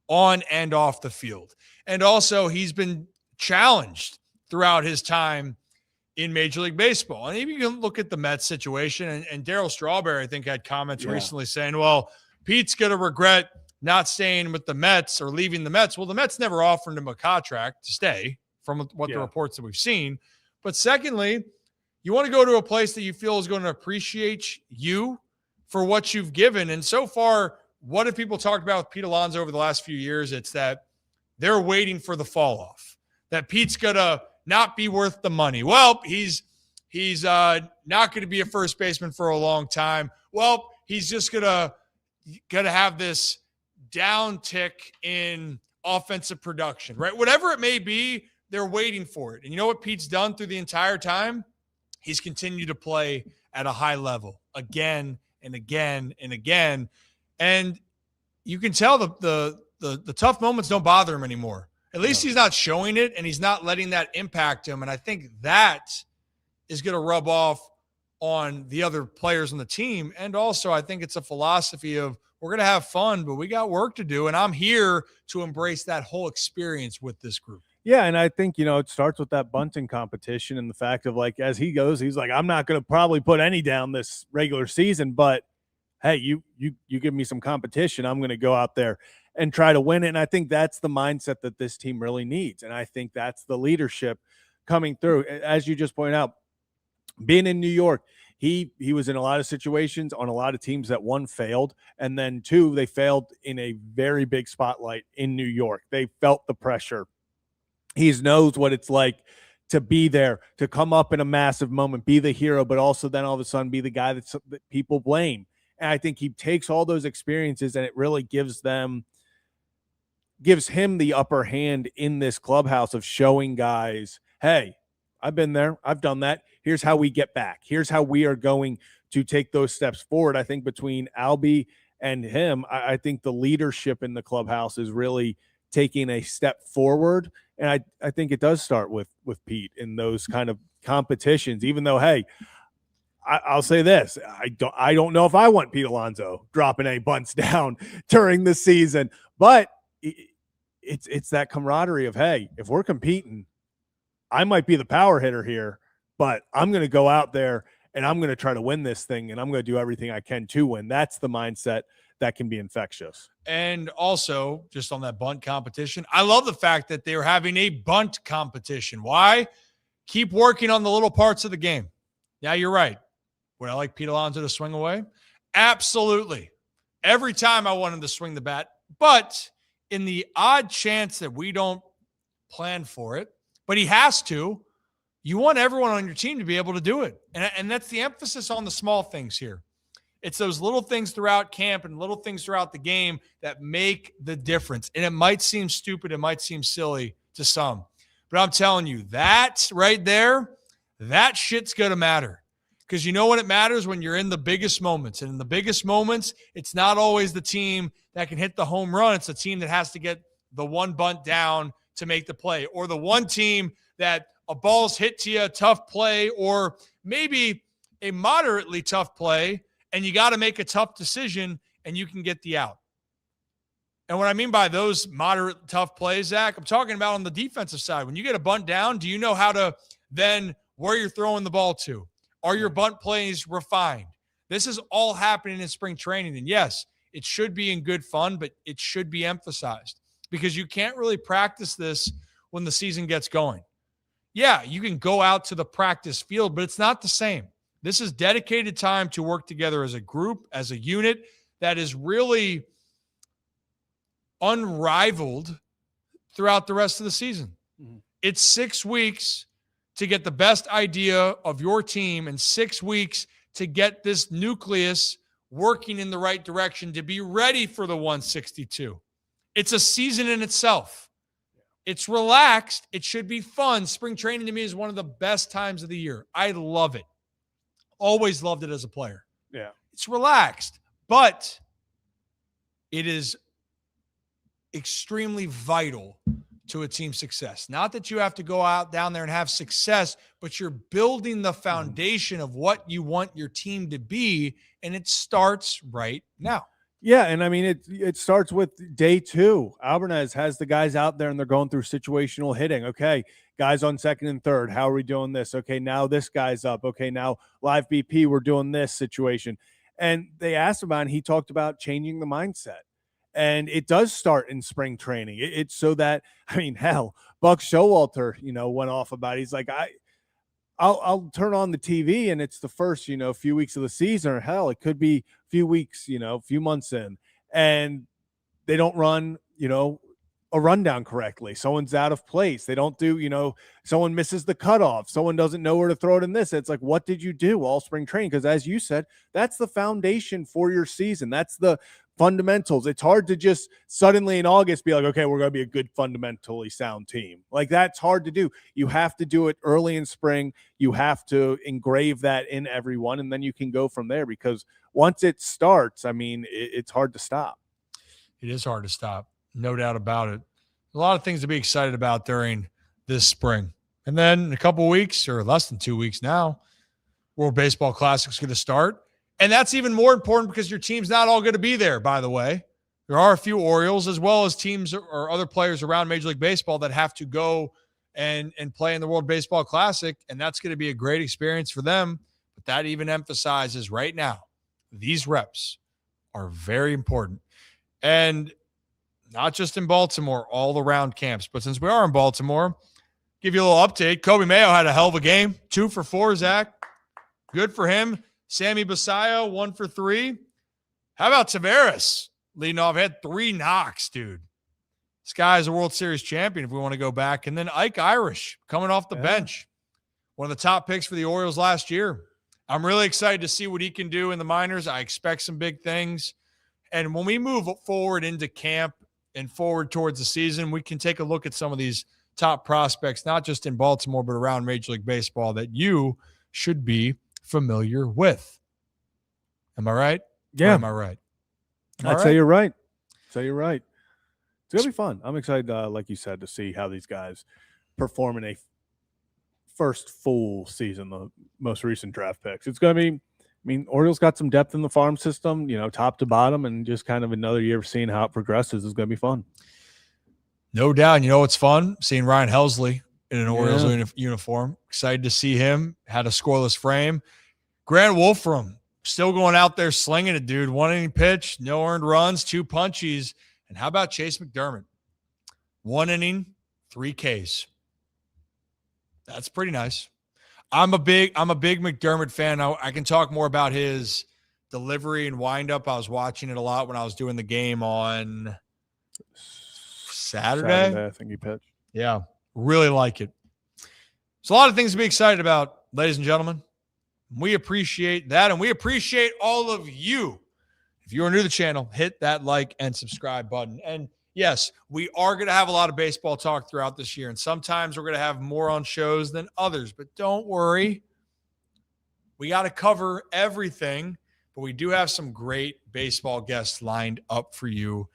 on and off the field. And also, he's been challenged throughout his time in Major League Baseball. And even you can look at the Mets situation, and Darryl Strawberry, I think, had comments recently saying, well, Pete's going to regret not staying with the Mets or leaving the Mets. Well, the Mets never offered him a contract to stay, from what the reports that we've seen. But secondly, You want to go to a place that you feel is going to appreciate you for what you've given. And so far, what have people talked about with Pete Alonso over the last few years? It's that they're waiting for the fall off, that Pete's going to not be worth the money. Well, he's not going to be a first baseman for a long time. Well, he's just going to have this downtick in offensive production, right? Whatever it may be, they're waiting for it. And you know what Pete's done through the entire time? He's continued to play at a high level again and again and again. And you can tell the tough moments don't bother him anymore. At least he's not showing it, and he's not letting that impact him. And I think that is going to rub off on the other players on the team. And also, I think it's a philosophy of we're going to have fun, but we got work to do. And I'm here to embrace that whole experience with this group. Yeah, and I think, it starts with that bunting competition and the fact of, like, as he goes, he's like, I'm not going to probably put any down this regular season, but hey, you give me some competition, I'm going to go out there and try to win it. And I think that's the mindset that this team really needs. And I think that's the leadership coming through. As you just pointed out, being in New York, he was in a lot of situations on a lot of teams that, one, failed, and then two, they failed in a very big spotlight in New York. They felt the pressure. He knows what it's like to be there, to come up in a massive moment, be the hero, but also then all of a sudden be the guy that people blame. And I think he takes all those experiences and it really gives him the upper hand in this clubhouse of showing guys, hey, I've been there, I've done that. Here's how we get back. Here's how we are going to take those steps forward. I think between Albie and him, I think the leadership in the clubhouse is really taking a step forward. And I think it does start with Pete in those kind of competitions, even though, hey, I'll say this. I don't know if I want Pete Alonso dropping any bunts down during the season, but it's that camaraderie of, hey, if we're competing, I might be the power hitter here, but I'm going to go out there and I'm going to try to win this thing, and I'm going to do everything I can to win. That's the mindset that can be infectious. And also, just on that bunt competition, I love the fact that they're having a bunt competition. Why? Keep working on the little parts of the game. Yeah, you're right. Would I like Pete Alonso to swing away? Absolutely. Every time I want him to swing the bat. But in the odd chance that we don't plan for it, but he has to, you want everyone on your team to be able to do it. And that's the emphasis on the small things here. It's those little things throughout camp and little things throughout the game that make the difference. And it might seem stupid, it might seem silly to some, but I'm telling you, that right there, that shit's going to matter. Because you know when it matters? When you're in the biggest moments. And in the biggest moments, it's not always the team that can hit the home run. It's the team that has to get the one bunt down to make the play. Or the one team that a ball's hit to you, a tough play, or maybe a moderately tough play, and you got to make a tough decision, and you can get the out. And what I mean by those moderate tough plays, Zach, I'm talking about on the defensive side. When you get a bunt down, do you know how to then where you're throwing the ball to? Are your bunt plays refined? This is all happening in spring training. And yes, it should be in good fun, but it should be emphasized because you can't really practice this when the season gets going. Yeah, you can go out to the practice field, but it's not the same. This is dedicated time to work together as a group, as a unit that is really unrivaled throughout the rest of the season. Mm-hmm. It's 6 weeks to get the best idea of your team and 6 weeks to get this nucleus working in the right direction to be ready for the 162. It's a season in itself. It's relaxed. It should be fun. Spring training to me is one of the best times of the year. I love it. Always loved it as a player. Yeah. It's relaxed, but it is extremely vital to a team's success. Not that you have to go out down there and have success, but you're building the foundation of what you want your team to be, and it starts right now. Yeah, and I mean, it starts with day 2. Alvarez has the guys out there, and they're going through situational hitting. Okay, guys on second and third, how are we doing this? Okay, now this guy's up. Okay, now live BP, we're doing this situation. And they asked about, and he talked about changing the mindset. And it does start in spring training. It's so that, I mean, hell, Buck Showalter, went off about it. He's like, I'll turn on the TV and it's the first, few weeks of the season, or hell, it could be a few weeks, a few months in, and they don't run, a rundown correctly. Someone's out of place. They don't do, someone misses the cutoff. Someone doesn't know where to throw it in this. It's like, what did you do all spring training? Because as you said, that's the foundation for your season. That's the fundamentals. It's hard to just suddenly in August be like, okay, we're going to be a good fundamentally sound team. Like, that's hard to do. You have to do it early in spring. You have to engrave that in everyone, and then you can go from there, because once it starts, I mean, it's hard to stop. It is hard to stop. No doubt about it. A lot of things to be excited about during this spring. And then in a couple of weeks, or less than 2 weeks now, World Baseball Classic is going to start. And that's even more important because your team's not all going to be there, by the way. There are a few Orioles, as well as teams or other players around Major League Baseball, that have to go and play in the World Baseball Classic. And that's going to be a great experience for them. But that even emphasizes right now, these reps are very important. And not just in Baltimore, all around camps. But since we are in Baltimore, give you a little update. Kobe Mayo had a hell of a game. 2 for 4, Zach. Good for him. Sammy Basayo, 1 for 3. How about Tavares leading off? Had 3 knocks, dude. This guy is a World Series champion if we want to go back. And then Ike Irish coming off the bench. One of the top picks for the Orioles last year. I'm really excited to see what he can do in the minors. I expect some big things. And when we move forward into camp and forward towards the season, we can take a look at some of these top prospects, not just in Baltimore, but around Major League Baseball, that you should be familiar with. Am I right? Yeah. Or am I right? I'd say you're right. It's going to be fun. I'm excited, like you said, to see how these guys perform in a first full season, the most recent draft picks. It's going to be, Orioles got some depth in the farm system, top to bottom, and just kind of another year of seeing how it progresses is going to be fun. No doubt. And you know what's fun? Seeing Ryan Helsley in an Orioles uniform. Excited to see him. Had a scoreless frame. Grant Wolfram still going out there slinging it, dude. 1 inning pitch, no earned runs, 2 punchies. And how about Chase McDermott? 1 inning, 3 Ks. That's pretty nice. I'm a big McDermott fan. I can talk more about his delivery and windup. I was watching it a lot when I was doing the game on Saturday. I think he pitched. Yeah, really like it. There's a lot of things to be excited about, ladies and gentlemen. We appreciate that, and we appreciate all of you. If you are new to the channel, hit that like and subscribe button. And yes, we are going to have a lot of baseball talk throughout this year, and sometimes we're going to have more on shows than others, but don't worry. We got to cover everything, but we do have some great baseball guests lined up for you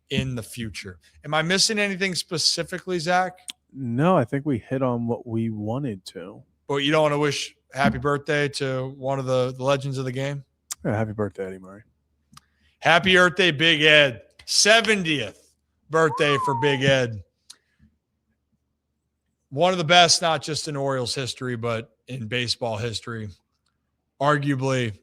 in the future. Am I missing anything specifically, Zach? No, I think we hit on what we wanted to. But you don't want to wish happy birthday to one of the legends of the game? Yeah, happy birthday, Eddie Murray. Happy birthday, Big Ed. 70th birthday for Big Ed. One of the best, not just in Orioles history, but in baseball history. Arguably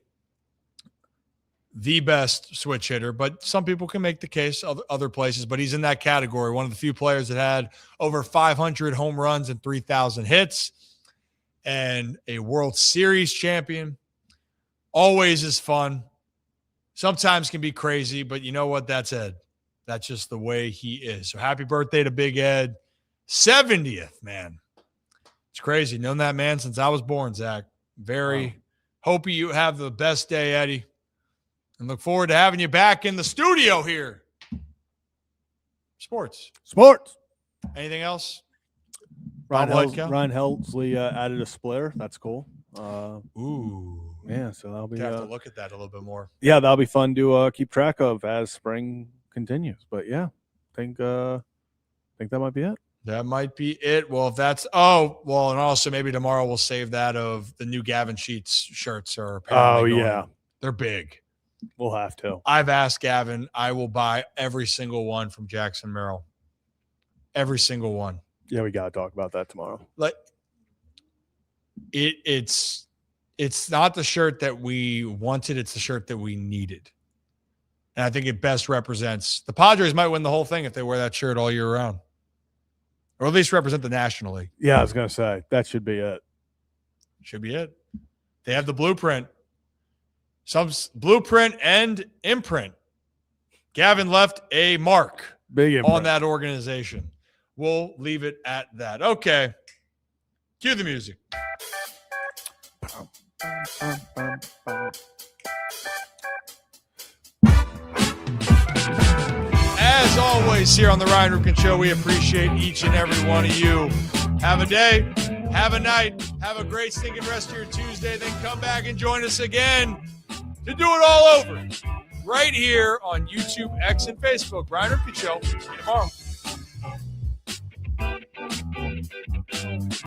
the best switch hitter, but some people can make the case other places, but he's in that category. One of the few players that had over 500 home runs and 3,000 hits, and a World Series champion. Always is fun. Sometimes can be crazy, but you know what? That's Ed. That's just the way he is. So happy birthday to Big Ed. 70th, man. It's crazy. Known that man since I was born, Zach. Hope you have the best day, Eddie. And look forward to having you back in the studio here. Sports. Anything else? Ryan Helsley added a splitter. That's cool. Ooh. Yeah, so that'll be. Have to look at that a little bit more. Yeah, that'll be fun to keep track of as spring continues. But yeah, I think that might be it. That might be it. Well, if that's and also maybe tomorrow we'll save that of the new Gavin Sheets shirts are apparently they're big. We'll have to. I've asked Gavin. I will buy every single one from Jackson Merrill. Every single one. Yeah, we gotta talk about that tomorrow. Like it's not the shirt that we wanted, it's the shirt that we needed. And I think it best represents the Padres might win the whole thing if they wear that shirt all year round. Or at least represent the National League. Yeah, I was gonna say that should be it. Should be it. They have the blueprint. Some blueprint and imprint. Gavin left a mark Big imprint on that organization. We'll leave it at that. Okay. Cue the music. As always, here on the Ryan Ripken Show, we appreciate each and every one of you. Have a day, have a night, have a great stinking rest of your Tuesday, then come back and join us again to do it all over right here on YouTube, X, and Facebook. Ryan Ripken Show. See you tomorrow.